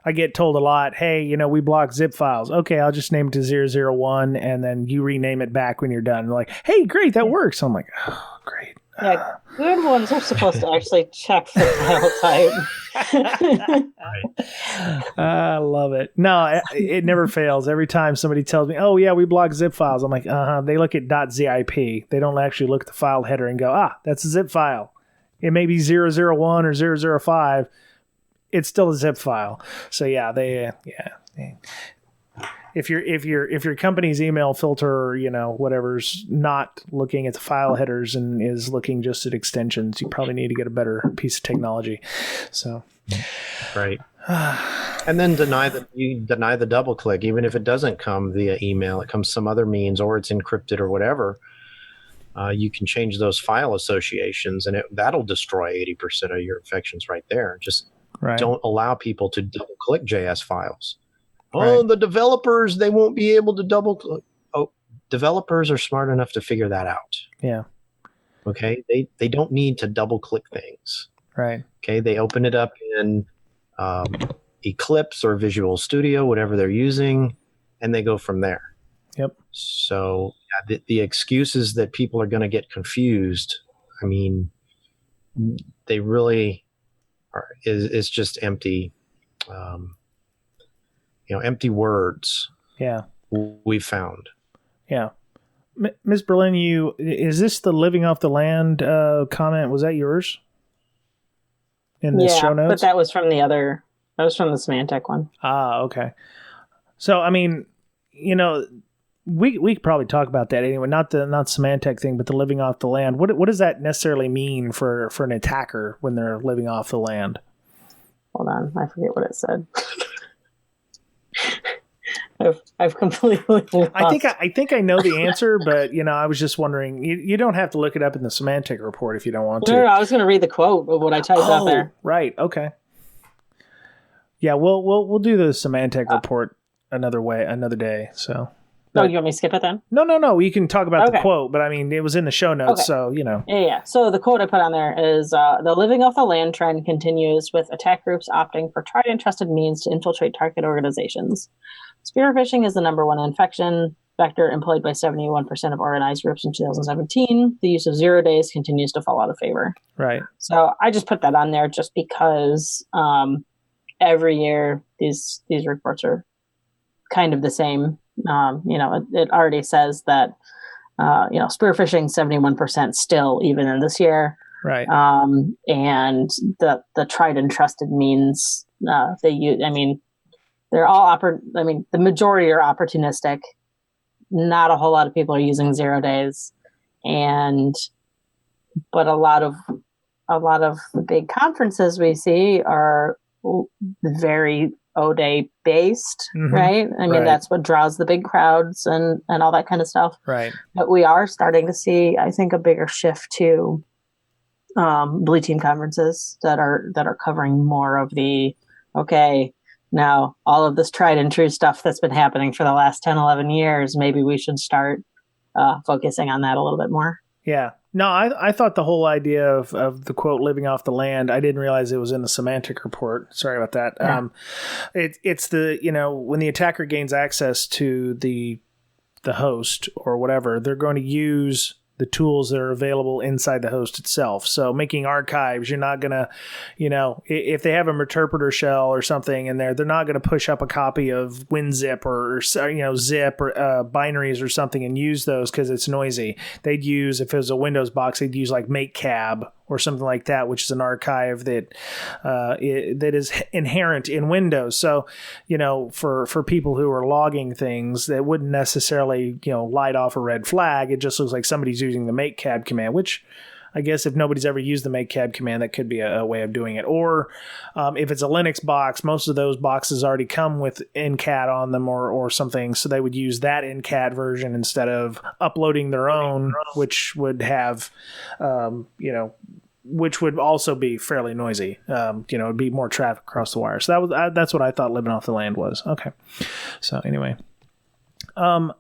Speaker 1: I get told a lot, hey, we block zip files. Okay, I'll just name it to 001, and then you rename it back when you're done. Like, hey, great, that works. I'm like, oh, great.
Speaker 2: Yeah, good ones are supposed to actually check the file type.
Speaker 1: I love it. No, it never fails. Every time somebody tells me, oh, yeah, we block zip files, I'm like, They look at .zip. They don't actually look at the file header and go, that's a zip file. It may be 001 or 005. It's still a zip file. So, If your company's email filter, whatever's not looking at the file headers and is looking just at extensions, you probably need to get a better piece of technology. So,
Speaker 3: right. And then deny the double click, even if it doesn't come via email, it comes some other means, or it's encrypted or whatever. You can change those file associations, and that'll destroy 80% of your infections right there. Just don't allow people to double click JS files. Oh, the developers, they won't be able to double click. Oh, developers are smart enough to figure that out.
Speaker 1: Yeah.
Speaker 3: Okay. They don't need to double click things.
Speaker 1: Right.
Speaker 3: Okay. They open it up in Eclipse or Visual Studio, whatever they're using, and they go from there.
Speaker 1: Yep.
Speaker 3: So the excuses that people are going to get confused, I mean, they really are, is just empty. Empty words.
Speaker 1: Yeah.
Speaker 3: We found. Yeah.
Speaker 1: Ms. Berlin, is this the living off the land comment? Was that yours? In the show notes?
Speaker 2: But that was from the Symantec one.
Speaker 1: Ah, okay. So, I mean, we could probably talk about that anyway. Not Symantec thing, but the living off the land. What does that necessarily mean for an attacker when they're living off the land?
Speaker 2: Hold on, I forget what it said. I've completely lost.
Speaker 1: I think I know the answer, but I was just wondering. You don't have to look it up in the Symantec report if you don't want to.
Speaker 2: No, I was going to read the quote of what I typed out there.
Speaker 1: Right. Okay. Yeah, we'll do the Symantec report another day. So.
Speaker 2: Oh, you want me to skip it then?
Speaker 1: No. You can talk about the quote, but I mean, it was in the show notes, so
Speaker 2: Yeah. So the quote I put on there is the living off the land trend continues with attack groups opting for tried and trusted means to infiltrate target organizations. Spear phishing is the number one infection vector employed by 71% of organized groups in 2017. The use of 0 days continues to fall out of favor.
Speaker 1: Right.
Speaker 2: So I just put that on there just because every year these reports are kind of the same. It already says that spear phishing 71% still even in this year.
Speaker 1: Right.
Speaker 2: And the tried and trusted means they use. I mean, they're all the majority are opportunistic. Not a whole lot of people are using 0 days, but a lot of a lot of the big conferences we see are very O-Day based, right? I mean, that's what draws the big crowds and all that kind of stuff.
Speaker 1: Right.
Speaker 2: But we are starting to see, I think, a bigger shift to blue team conferences that are covering more of the, okay, now all of this tried and true stuff that's been happening for the last 10, 11 years, maybe we should start focusing on that a little bit more.
Speaker 1: Yeah. No, I thought the whole idea of the quote living off the land, I didn't realize it was in the semantic report. Sorry about that. Yeah. It's the, when the attacker gains access to the host or whatever, they're going to use the tools that are available inside the host itself. So making archives, you're not going to, if they have an interpreter shell or something in there, they're not going to push up a copy of WinZip or zip or binaries or something and use those because it's noisy. They'd use, if it was a Windows box, they'd use like makecab or something like that, which is an archive that that is inherent in Windows. So, for people who are logging things, that wouldn't necessarily, light off a red flag. It just looks like somebody's using the makecab command, which I guess if nobody's ever used the makecab command, that could be a way of doing it. Or if it's a Linux box, most of those boxes already come with NCAT on them or something. So they would use that NCAT version instead of uploading their own, which would have, which would also be fairly noisy. It'd be more traffic across the wire. So that's what I thought living off the land was. Okay. So anyway, I've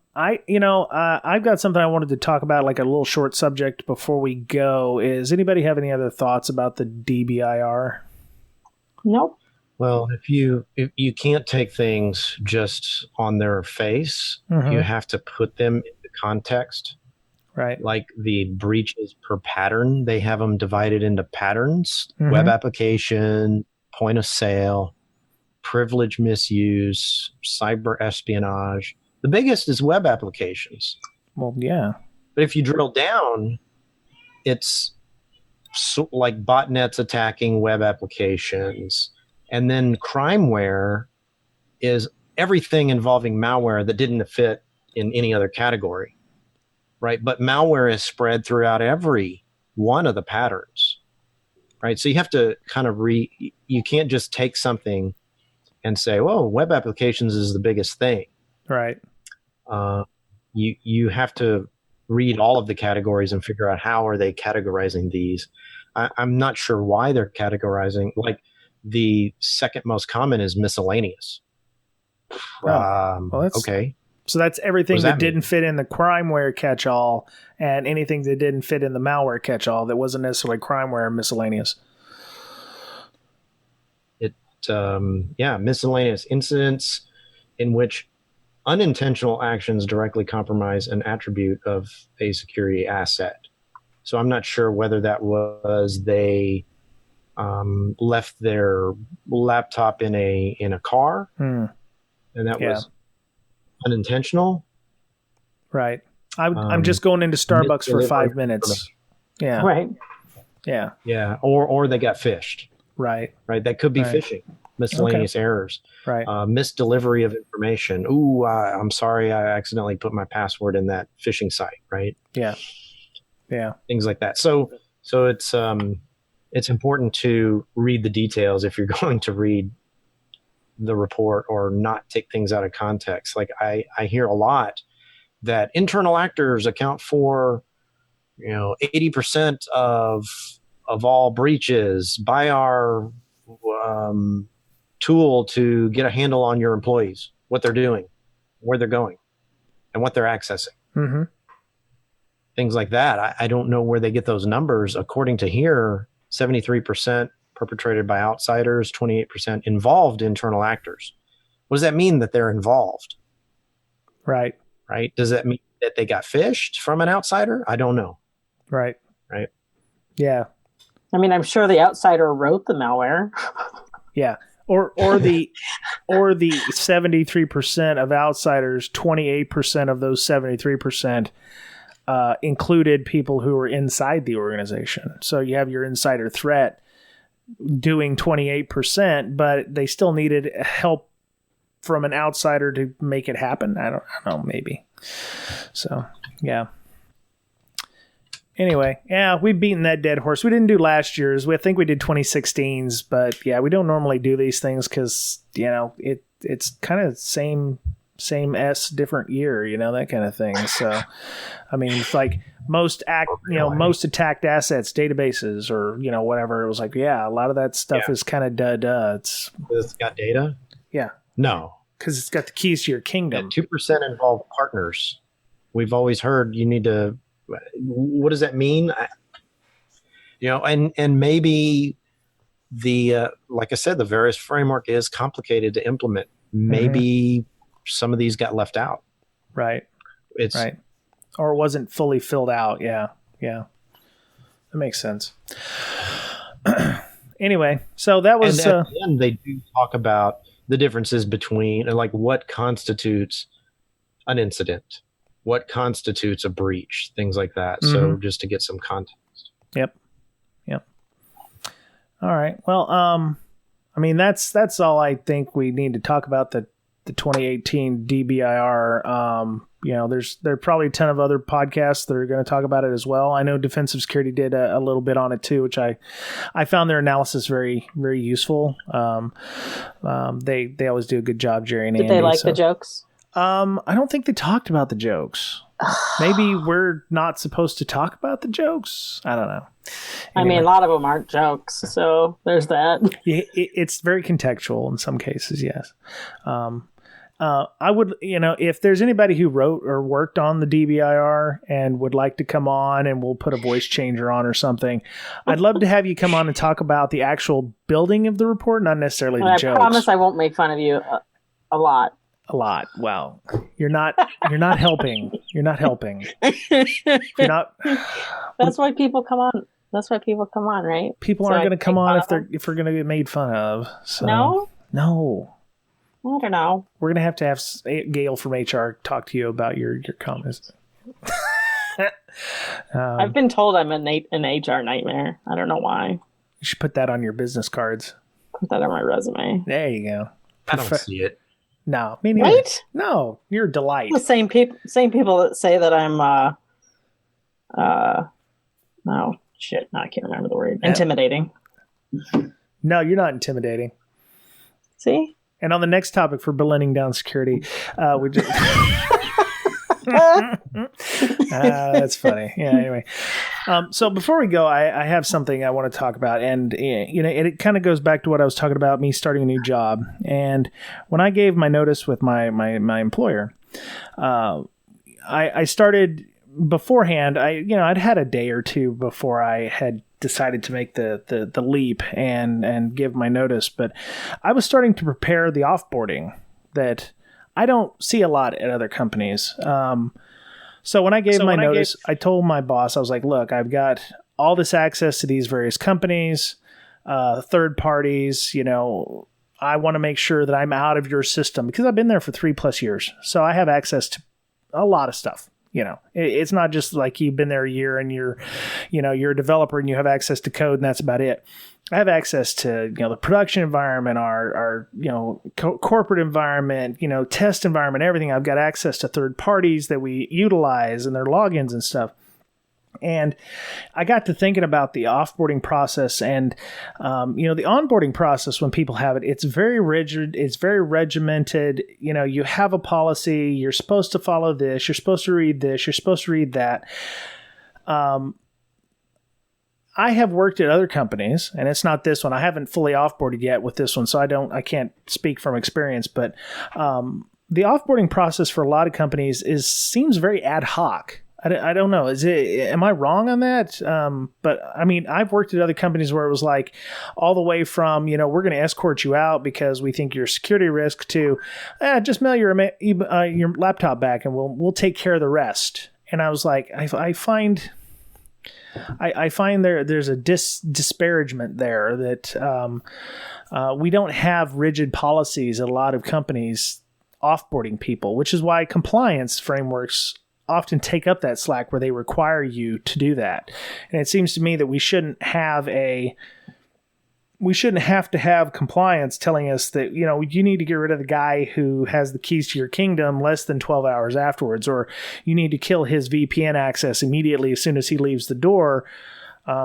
Speaker 1: got something I wanted to talk about, like a little short subject before we go. Is anybody have any other thoughts about the DBIR?
Speaker 2: Nope.
Speaker 3: Well, if you can't take things just on their face, you have to put them into context.
Speaker 1: Right.
Speaker 3: Like the breaches per pattern, they have them divided into patterns: web application, point of sale, privilege misuse, cyber espionage. The biggest is web applications.
Speaker 1: Well, yeah.
Speaker 3: But if you drill down, it's like botnets attacking web applications. And then crimeware is everything involving malware that didn't fit in any other category. Right. But malware is spread throughout every one of the patterns. Right. So you have to kind of you can't just take something and say, well, web applications is the biggest thing.
Speaker 1: Right.
Speaker 3: You have to read all of the categories and figure out how are they categorizing these. I'm not sure why they're categorizing. Like the second most common is miscellaneous.
Speaker 1: Well,
Speaker 3: okay.
Speaker 1: So that's everything that didn't fit in the crimeware catch-all and anything that didn't fit in the malware catch-all that wasn't necessarily crimeware and miscellaneous.
Speaker 3: Miscellaneous incidents in which unintentional actions directly compromise an attribute of a security asset. So I'm not sure whether that was they left their laptop in a car, and that was unintentional.
Speaker 1: Right. I'm just going into Starbucks for 5 minutes. Yeah.
Speaker 2: Right.
Speaker 1: Yeah.
Speaker 3: Yeah. Or they got phished.
Speaker 1: Right.
Speaker 3: Right. That could be phishing. Miscellaneous errors.
Speaker 1: Right.
Speaker 3: Misdelivery of information. Ooh, I'm sorry, I accidentally put my password in that phishing site. Right.
Speaker 1: Yeah. Yeah.
Speaker 3: Things like that. So it's important to read the details if you're going to read the report or not take things out of context. Like I hear a lot that internal actors account for 80% of all breaches. Buy our tool to get a handle on your employees, what they're doing, where they're going, and what they're accessing.
Speaker 1: Mm-hmm.
Speaker 3: Things like that. I don't know where they get those numbers. According to here, 73% perpetrated by outsiders, 28% involved internal actors. What does that mean that they're involved?
Speaker 1: Right.
Speaker 3: Right. Does that mean that they got phished from an outsider? I don't know.
Speaker 1: Right.
Speaker 3: Right.
Speaker 1: Yeah.
Speaker 2: I mean, I'm sure the outsider wrote the malware.
Speaker 1: Yeah. Or the 73% of outsiders, 28% of those 73% included people who were inside the organization. So you have your insider threat doing 28%, but they still needed help from an outsider to make it happen. I don't know, maybe. So, yeah. Anyway, yeah, we've beaten that dead horse. We didn't do last year's. I think we did 2016's, but yeah, we don't normally do these things because, it's kind of same different year, that kind of thing. So, I mean, it's like most attacked assets, databases, or, whatever. It was like, yeah, a lot of that stuff is kind of duh. It's
Speaker 3: got data?
Speaker 1: Yeah.
Speaker 3: No.
Speaker 1: Because it's got the keys to your kingdom.
Speaker 3: 2% involve partners. We've always heard you need to. What does that mean? And maybe like I said, the VERIS framework is complicated to implement. Maybe some of these got left out.
Speaker 1: Right.
Speaker 3: Right.
Speaker 1: Or it wasn't fully filled out. Yeah. That makes sense. Anyway, so that was.
Speaker 3: And at the end, they do talk about the differences between like what constitutes an incident. What constitutes a breach, things like that. So just to get some context. Yep.
Speaker 1: All right. Well, I mean, that's all I think we need to talk about the 2018 DBIR. There are probably a ton of other podcasts that are going to talk about it as well. I know Defensive Security did a little bit on it too, which I found their analysis very, very useful. They always do a good job, Jerry and Andy.
Speaker 2: Did they like the jokes?
Speaker 1: I don't think they talked about the jokes. Maybe we're not supposed to talk about the jokes. I don't know. Anyway.
Speaker 2: I mean, a lot of them aren't jokes, so there's that.
Speaker 1: It's very contextual in some cases, yes. I would, if there's anybody who wrote or worked on the DBIR and would like to come on and we'll put a voice changer on or something, I'd love to have you come on and talk about the actual building of the report, not necessarily the jokes.
Speaker 2: I promise I won't make fun of you a lot.
Speaker 1: A lot. Well, you're not helping. You're not helping. You're not.
Speaker 2: That's why people come on. That's why people come on, right?
Speaker 1: People aren't going to come on if we're going to get made fun of. So. No.
Speaker 2: I don't know.
Speaker 1: We're going to have Gail from HR talk to you about your comments.
Speaker 2: I've been told I'm an HR nightmare. I don't know why.
Speaker 1: You should put that on your business cards.
Speaker 2: Put that on my resume.
Speaker 1: There you go.
Speaker 3: I don't see it.
Speaker 1: No, me neither.
Speaker 2: Right?
Speaker 1: No, you're a delight.
Speaker 2: The same people that say that I'm no shit. No, I can't remember the word. Intimidating.
Speaker 1: No, you're not intimidating.
Speaker 2: See?
Speaker 1: And on the next topic for blending down security, we just that's funny. Yeah. Anyway, so before we go, I have something I want to talk about, and it kind of goes back to what I was talking about, me starting a new job. And when I gave my notice with my employer, I started beforehand. I'd had a day or two before I had decided to make the leap and give my notice, but I was starting to prepare the offboarding that I don't see a lot at other companies. So when I gave my notice, I told my boss, I was like, look, I've got all this access to these various companies, third parties, I want to make sure that I'm out of your system because I've been there for 3+ years. So I have access to a lot of stuff. It's not just like you've been there a year and you're a developer and you have access to code and that's about it. I have access to, the production environment, our corporate environment, test environment, everything. I've got access to third parties that we utilize and their logins and stuff. And I got to thinking about the offboarding process and, the onboarding process when people have it, it's very rigid. It's very regimented. You have a policy. You're supposed to follow this. You're supposed to read this. You're supposed to read that. I have worked at other companies, and it's not this one. I haven't fully offboarded yet with this one, so I can't speak from experience. But the offboarding process for a lot of companies seems very ad hoc. I don't know. Am I wrong on that? But I mean, I've worked at other companies where it was like all the way from, we're going to escort you out because we think you're a security risk to just mail your laptop back and we'll take care of the rest. And I was like, I find there's a disparagement there that we don't have rigid policies at a lot of companies offboarding people, which is why compliance frameworks often take up that slack where they require you to do that. And it seems to me that we shouldn't have we shouldn't have to have compliance telling us that, you need to get rid of the guy who has the keys to your kingdom less than 12 hours afterwards, or you need to kill his VPN access immediately as soon as he leaves the door,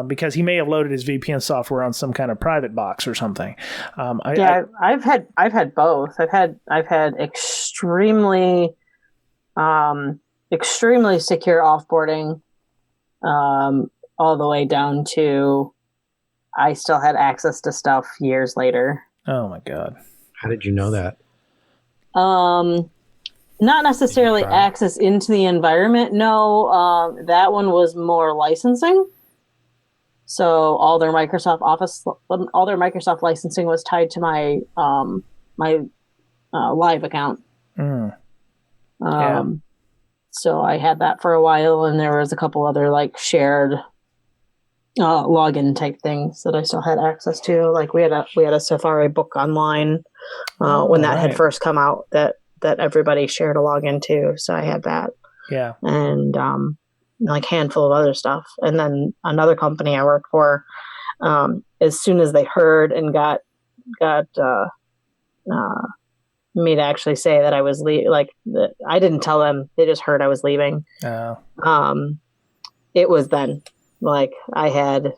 Speaker 1: because he may have loaded his VPN software on some kind of private box or something.
Speaker 2: I've had both. I've had extremely secure offboarding, all the way down to I still had access to stuff years later.
Speaker 1: Oh my God.
Speaker 3: How did you know that?
Speaker 2: Not necessarily access into the environment. No, that one was more licensing. So all their Microsoft licensing was tied to my live account. So I had that for a while, and there was a couple other like shared login type things that I still had access to. Like we had a Safari book online when that had first come out that everybody shared a login to. So I had that.
Speaker 1: Yeah.
Speaker 2: And like handful of other stuff. And then another company I worked for, as soon as they heard and got me to actually say that I was I didn't tell them, they just heard I was leaving. It was then like I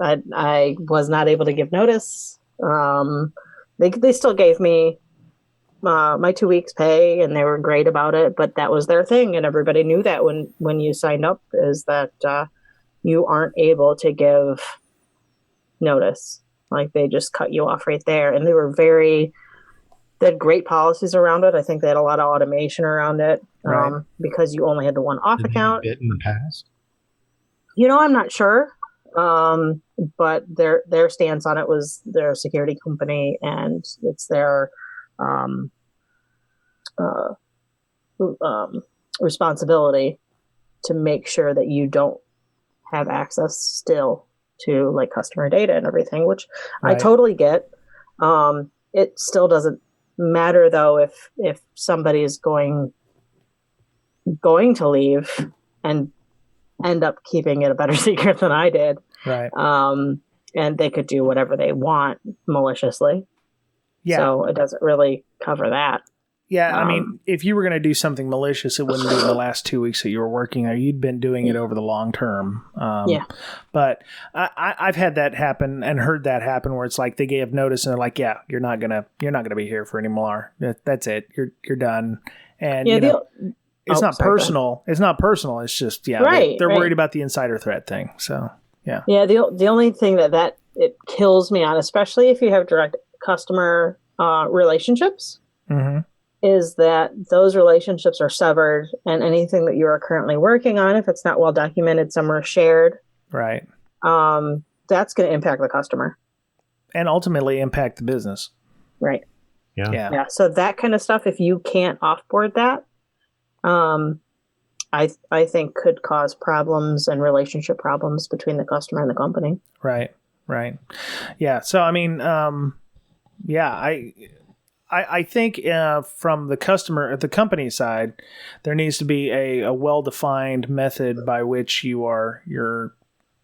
Speaker 2: was not able to give notice. They still gave me my 2 weeks pay, and they were great about it, but that was their thing. And everybody knew that when you signed up, is that you aren't able to give notice. Like they just cut you off right there. And they had great policies around it. I think they had a lot of automation around it, because you only had the one off account.
Speaker 3: Bit in the past?
Speaker 2: I'm not sure. But their stance on it was they're a security company, and it's their responsibility to make sure that you don't have access still to like customer data and everything, which I totally get. It still doesn't matter though if somebody is going to leave and end up keeping it a better secret than I did.
Speaker 1: Right.
Speaker 2: And they could do whatever they want maliciously. Yeah. So it doesn't really cover that.
Speaker 1: Yeah, I mean, if you were going to do something malicious, it wouldn't be in the last 2 weeks that you were working there. You'd been doing it over the long term. But I've had that happen and heard that happen where it's like they gave notice and they're like, "Yeah, you're not gonna be here for anymore. That's it. You're done." And it's not personal. It's not personal. It's just they're worried about the insider threat thing. So yeah.
Speaker 2: Yeah. The only thing that it kills me on, especially if you have direct customer relationships. Mm-hmm. Is that those relationships are severed, and anything that you are currently working on, if it's not well documented somewhere shared,
Speaker 1: right,
Speaker 2: that's going to impact the customer
Speaker 1: and ultimately impact the business.
Speaker 2: Right.
Speaker 3: Yeah.
Speaker 2: So that kind of stuff, if you can't offboard that, I think could cause problems and relationship problems between the customer and the company.
Speaker 1: Right. Yeah. So I mean, I think from the company side, there needs to be a well-defined method by which you're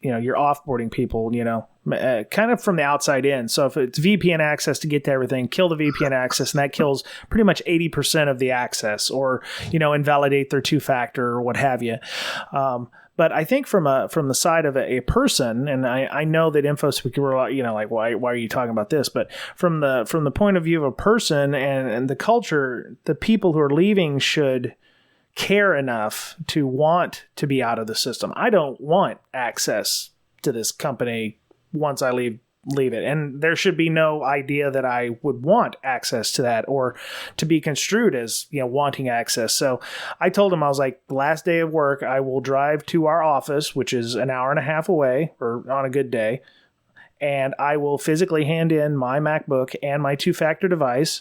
Speaker 1: offboarding people, kind of from the outside in. So if it's VPN access to get to everything, kill the VPN access, and that kills pretty much 80% of the access, or, invalidate their two-factor or what have you. But I think from the side of a person, and I know that Infosec were like, why are you talking about this? But from the point of view of a person and the culture, the people who are leaving should care enough to want to be out of the system. I don't want access to this company once I leave it. And there should be no idea that I would want access to that or to be construed as, wanting access. So I told him, I was like, the last day of work, I will drive to our office, which is an hour and a half away, or on a good day. And I will physically hand in my MacBook and my two-factor device.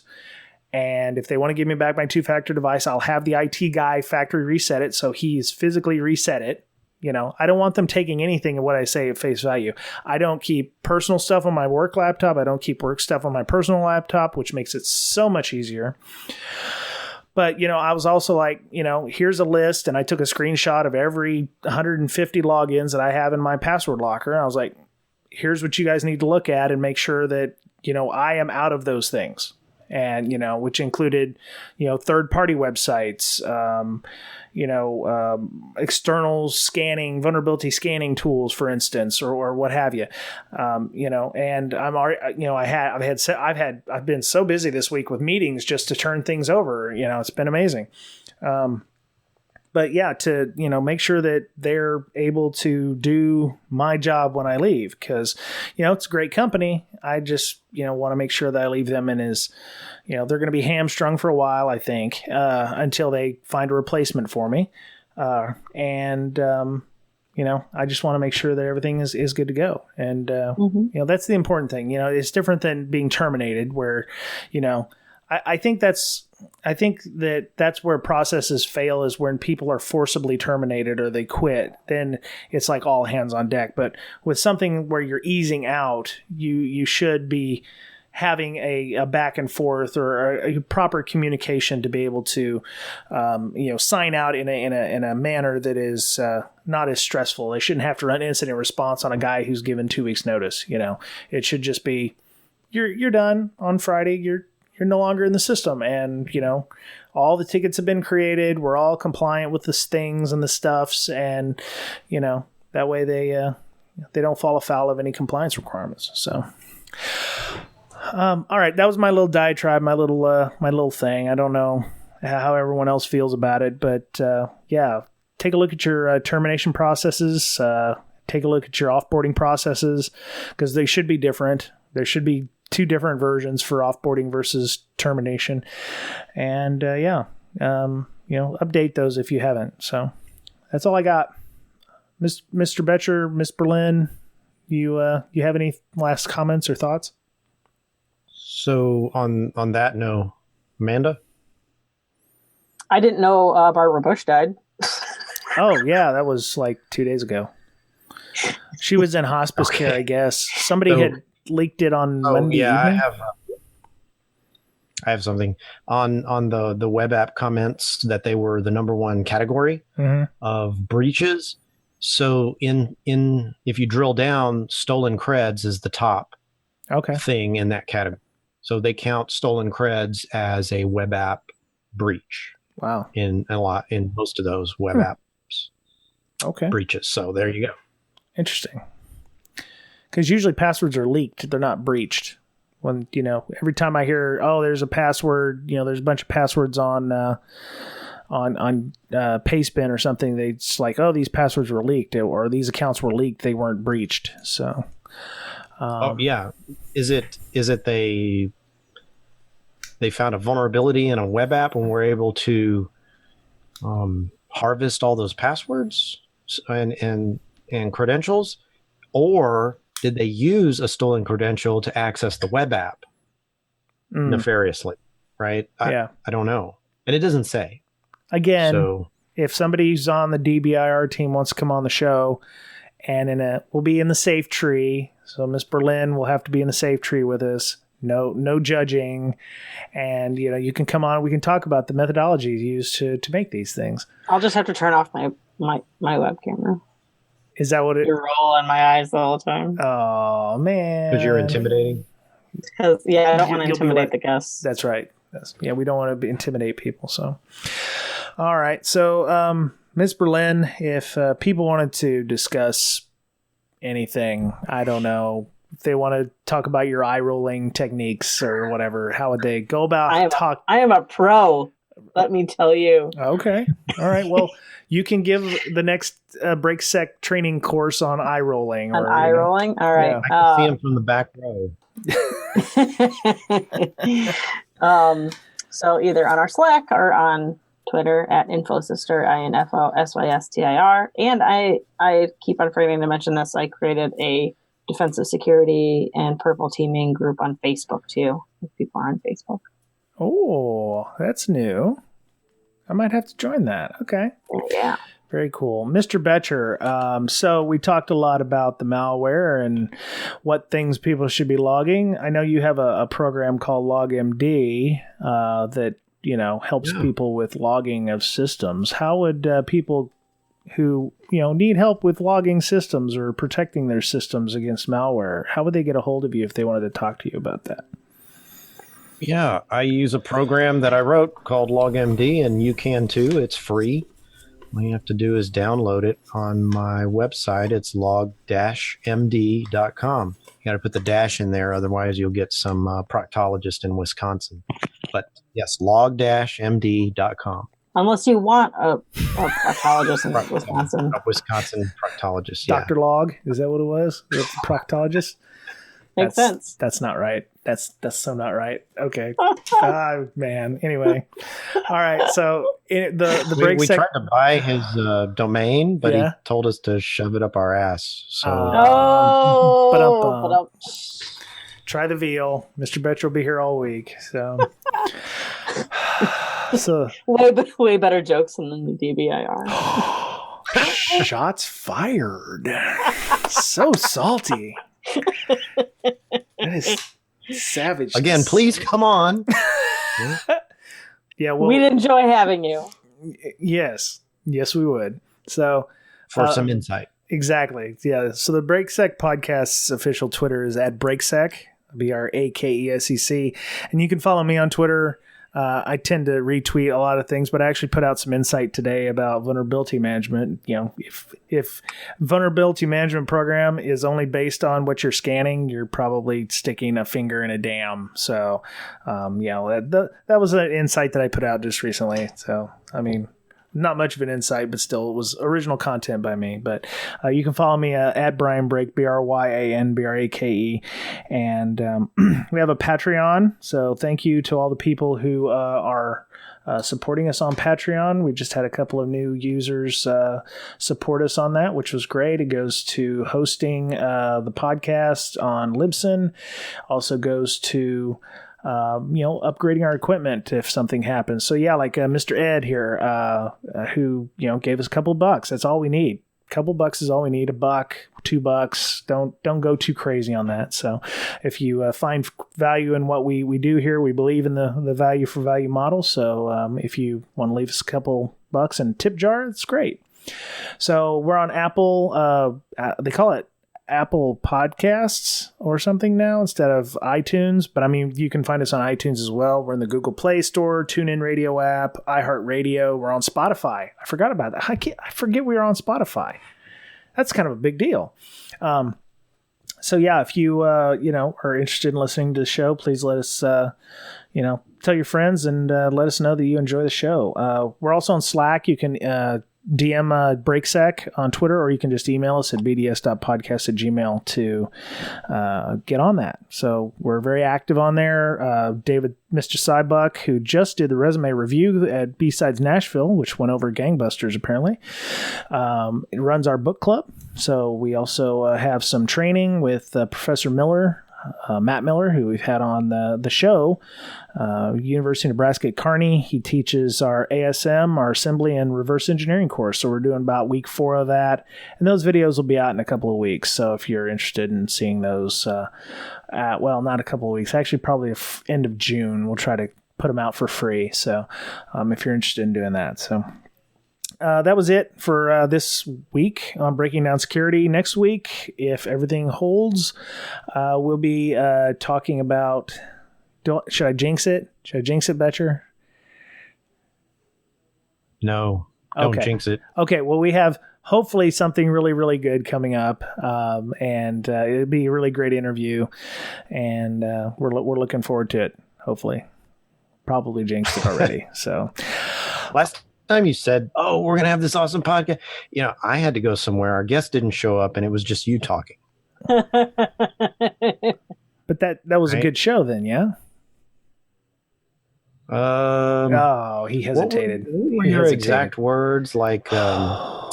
Speaker 1: And if they want to give me back my two-factor device, I'll have the IT guy factory reset it. So he's physically reset it. I don't want them taking anything of what I say at face value. I don't keep personal stuff on my work laptop. I don't keep work stuff on my personal laptop, which makes it so much easier. But, I was also like, here's a list. And I took a screenshot of every 150 logins that I have in my password locker. And I was like, here's what you guys need to look at and make sure that, I am out of those things. And, which included, third-party websites, external scanning, vulnerability scanning tools, for instance, or what have you. And I'm already, I've been so busy this week with meetings just to turn things over. It's been amazing. But yeah, to, make sure that they're able to do my job when I leave, because, it's a great company. I just, want to make sure that I leave them in as, they're going to be hamstrung for a while, I think, until they find a replacement for me. I just want to make sure that everything is good to go. And, that's the important thing. It's different than being terminated where, I think that's where processes fail, is when people are forcibly terminated or they quit. Then it's like all hands on deck. But with something where you're easing out, you should be having a back and forth or a proper communication to be able to, sign out in a manner that is not as stressful. They shouldn't have to run incident response on a guy who's given 2 weeks notice. It should just be, you're done on Friday. You're no longer in the system, and all the tickets have been created. We're all compliant with the things and the stuffs, and that way they don't fall afoul of any compliance requirements. So, all right, that was my little diatribe, my little thing. I don't know how everyone else feels about it, but yeah, take a look at your termination processes. Take a look at your offboarding processes, because they should be different. There should be 2 different versions for offboarding versus termination. And update those if you haven't. So that's all I got. Mr. Boettcher, Miss Berlin, you have any last comments or thoughts?
Speaker 3: So on that note, Amanda?
Speaker 2: I didn't know Barbara Bush died.
Speaker 1: Oh, yeah, that was like 2 days ago. She was in hospice care, I guess. Somebody had leaked it on Monday evening.
Speaker 3: I have something on the web app comments that they were the number 1 category of breaches. So if you drill down, stolen creds is the top thing in that category. So they count stolen creds as a web app breach.
Speaker 1: Wow.
Speaker 3: In most of those web apps breaches. So there you go.
Speaker 1: Interesting. Because usually passwords are leaked; they're not breached. When every time I hear, "Oh, there's a password," there's a bunch of passwords on Pastebin or something. It's like, "Oh, these passwords were leaked," or "These accounts were leaked; they weren't breached." So,
Speaker 3: is it they found a vulnerability in a web app and were able to harvest all those passwords and credentials, or did they use a stolen credential to access the web app nefariously? Right? I don't know. And it doesn't say.
Speaker 1: Again,
Speaker 3: so,
Speaker 1: if somebody's on the DBIR team wants to come on the show, and we'll be in the safe tree. So Miss Berlin will have to be in the safe tree with us. No judging. And, you can come on. We can talk about the methodologies used to make these things.
Speaker 2: I'll just have to turn off my web camera.
Speaker 1: Is that what it?
Speaker 2: You roll in my eyes the whole time.
Speaker 1: Oh man!
Speaker 3: Because you're intimidating.
Speaker 2: I don't want to intimidate the guests.
Speaker 1: That's right. We don't want to intimidate people. So, all right. So, Ms. Berlin, if people wanted to discuss anything, I don't know, if they want to talk about your eye rolling techniques or whatever, how would they go about
Speaker 2: I am a pro. Let me tell you.
Speaker 1: Okay. All right. Well, you can give the next BreakSec training course on eye rolling.
Speaker 2: Rolling? All right.
Speaker 3: Yeah. I can see him from the back row.
Speaker 2: So either on our Slack or on Twitter at Infosister, INFOSYSTIR. And I keep on forgetting to mention this. I created a defensive security and purple teaming group on Facebook too, if people are on Facebook.
Speaker 1: Oh, that's new. I might have to join that. Okay.
Speaker 2: Yeah.
Speaker 1: Very cool. Mr. Boettcher, so we talked a lot about the malware and what things people should be logging. I know you have a program called LogMD that, helps people with logging of systems. How would people who, need help with logging systems or protecting their systems against malware, how would they get a hold of you if they wanted to talk to you about that?
Speaker 3: Yeah, I use a program that I wrote called LogMD, and you can too. It's free. All you have to do is download it on my website. It's log-md.com. You got to put the dash in there, otherwise you'll get some proctologist in Wisconsin. But yes, log-md.com.
Speaker 2: Unless you want a proctologist in Wisconsin.
Speaker 3: A Wisconsin proctologist, yeah.
Speaker 1: Dr. Log, is that what it was? The proctologist?
Speaker 2: Makes sense.
Speaker 1: That's not right. That's so not right. Okay. Man. Anyway. All right. So the break.
Speaker 3: We tried to buy his domain, but he told us to shove it up our ass. So.
Speaker 1: Try the veal. Mr. Boettcher will be here all week. So.
Speaker 2: Way better jokes than the DBIR.
Speaker 1: Shots fired. So salty. That is savage.
Speaker 3: Again, please come on.
Speaker 1: Yeah, well,
Speaker 2: we'd enjoy having you.
Speaker 1: Yes, we would. So
Speaker 3: for some insight. Exactly.
Speaker 1: Yeah. So the BreakSec podcast's official Twitter is @BreakSec, BRAKESEC, and you can follow me on Twitter. I tend to retweet a lot of things, but I actually put out some insight today about vulnerability management. If vulnerability management program is only based on what you're scanning, you're probably sticking a finger in a dam. So, that was an insight that I put out just recently. So, I mean, not much of an insight, but still, it was original content by me. But you can follow me at Brian Brake, BRYANBRAKE. And we have a Patreon. So thank you to all the people who are supporting us on Patreon. We just had a couple of new users support us on that, which was great. It goes to hosting the podcast on Libsyn. Also goes to upgrading our equipment if something happens. So yeah, like Mr. Ed here, who, gave us a couple bucks. That's all we need. A couple bucks is all we need. $1, $2. Don't go too crazy on that. So if you find value in what we do here, we believe in the value for value model. So if you want to leave us a couple bucks in a tip jar, it's great. So we're on Apple. They call it Apple Podcasts or something now instead of iTunes, but I mean, you can find us on iTunes as well. We're in the Google Play Store, TuneIn Radio app, iHeartRadio. We're on Spotify. I forgot about that. I forget we were on Spotify. That's kind of a big deal. So yeah, if you are interested in listening to the show, please let us tell your friends and let us know that you enjoy the show. We're also on Slack. You can DM BreakSec on Twitter, or you can just email us at bds.podcast@gmail to get on that. So we're very active on there. David, Mr. Cybuck, who just did the resume review at Bsides Nashville, which went over gangbusters apparently, it runs our book club. So we also have some training with Professor Miller, Matt Miller, who we've had on the show, University of Nebraska at Kearney. He teaches our ASM, our assembly and reverse engineering course. So we're doing about week 4 of that. And those videos will be out in a couple of weeks. So if you're interested in seeing those, not a couple of weeks, actually probably end of June, we'll try to put them out for free. So if you're interested in doing that. So that was it for this week on Breaking Down Security. Next week, if everything holds, we'll be talking about... Should I jinx it? Boettcher?
Speaker 3: No, don't jinx it.
Speaker 1: Okay, well, we have hopefully something really, really good coming up, and it'll be a really great interview, and we're looking forward to it, hopefully. Probably jinxed it already, so...
Speaker 3: Last time you said, we're going to have this awesome podcast, I had to go somewhere. Our guest didn't show up, and it was just you talking.
Speaker 1: But that was right? A good show then, yeah? He hesitated.
Speaker 3: What were your exact words? Like,
Speaker 1: wow.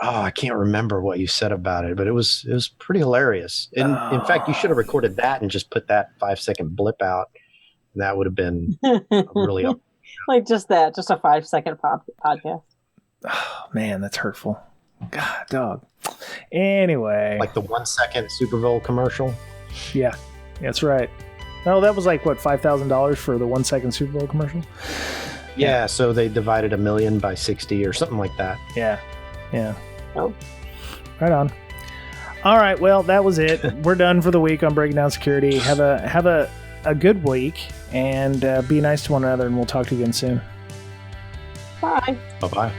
Speaker 3: I can't remember what you said about it, but it was pretty hilarious. And in fact, you should have recorded that and just put that 5-second blip out. And that would have been really up.
Speaker 2: Like just a 5-second podcast.
Speaker 1: Oh man, that's hurtful. God, dog. Anyway,
Speaker 3: like the 1-second Super Bowl commercial.
Speaker 1: Yeah, that's right. No, that was like what, $5,000 for the 1-second Super Bowl commercial.
Speaker 3: Yeah, so they divided 1 million by 60 or something like that.
Speaker 1: Yeah.
Speaker 2: Oh.
Speaker 1: Right on. All right, well, that was it. We're done for the week on Breaking Down Security. Have a good week, and be nice to one another, and we'll talk to you again soon.
Speaker 2: Bye.
Speaker 3: Bye-bye.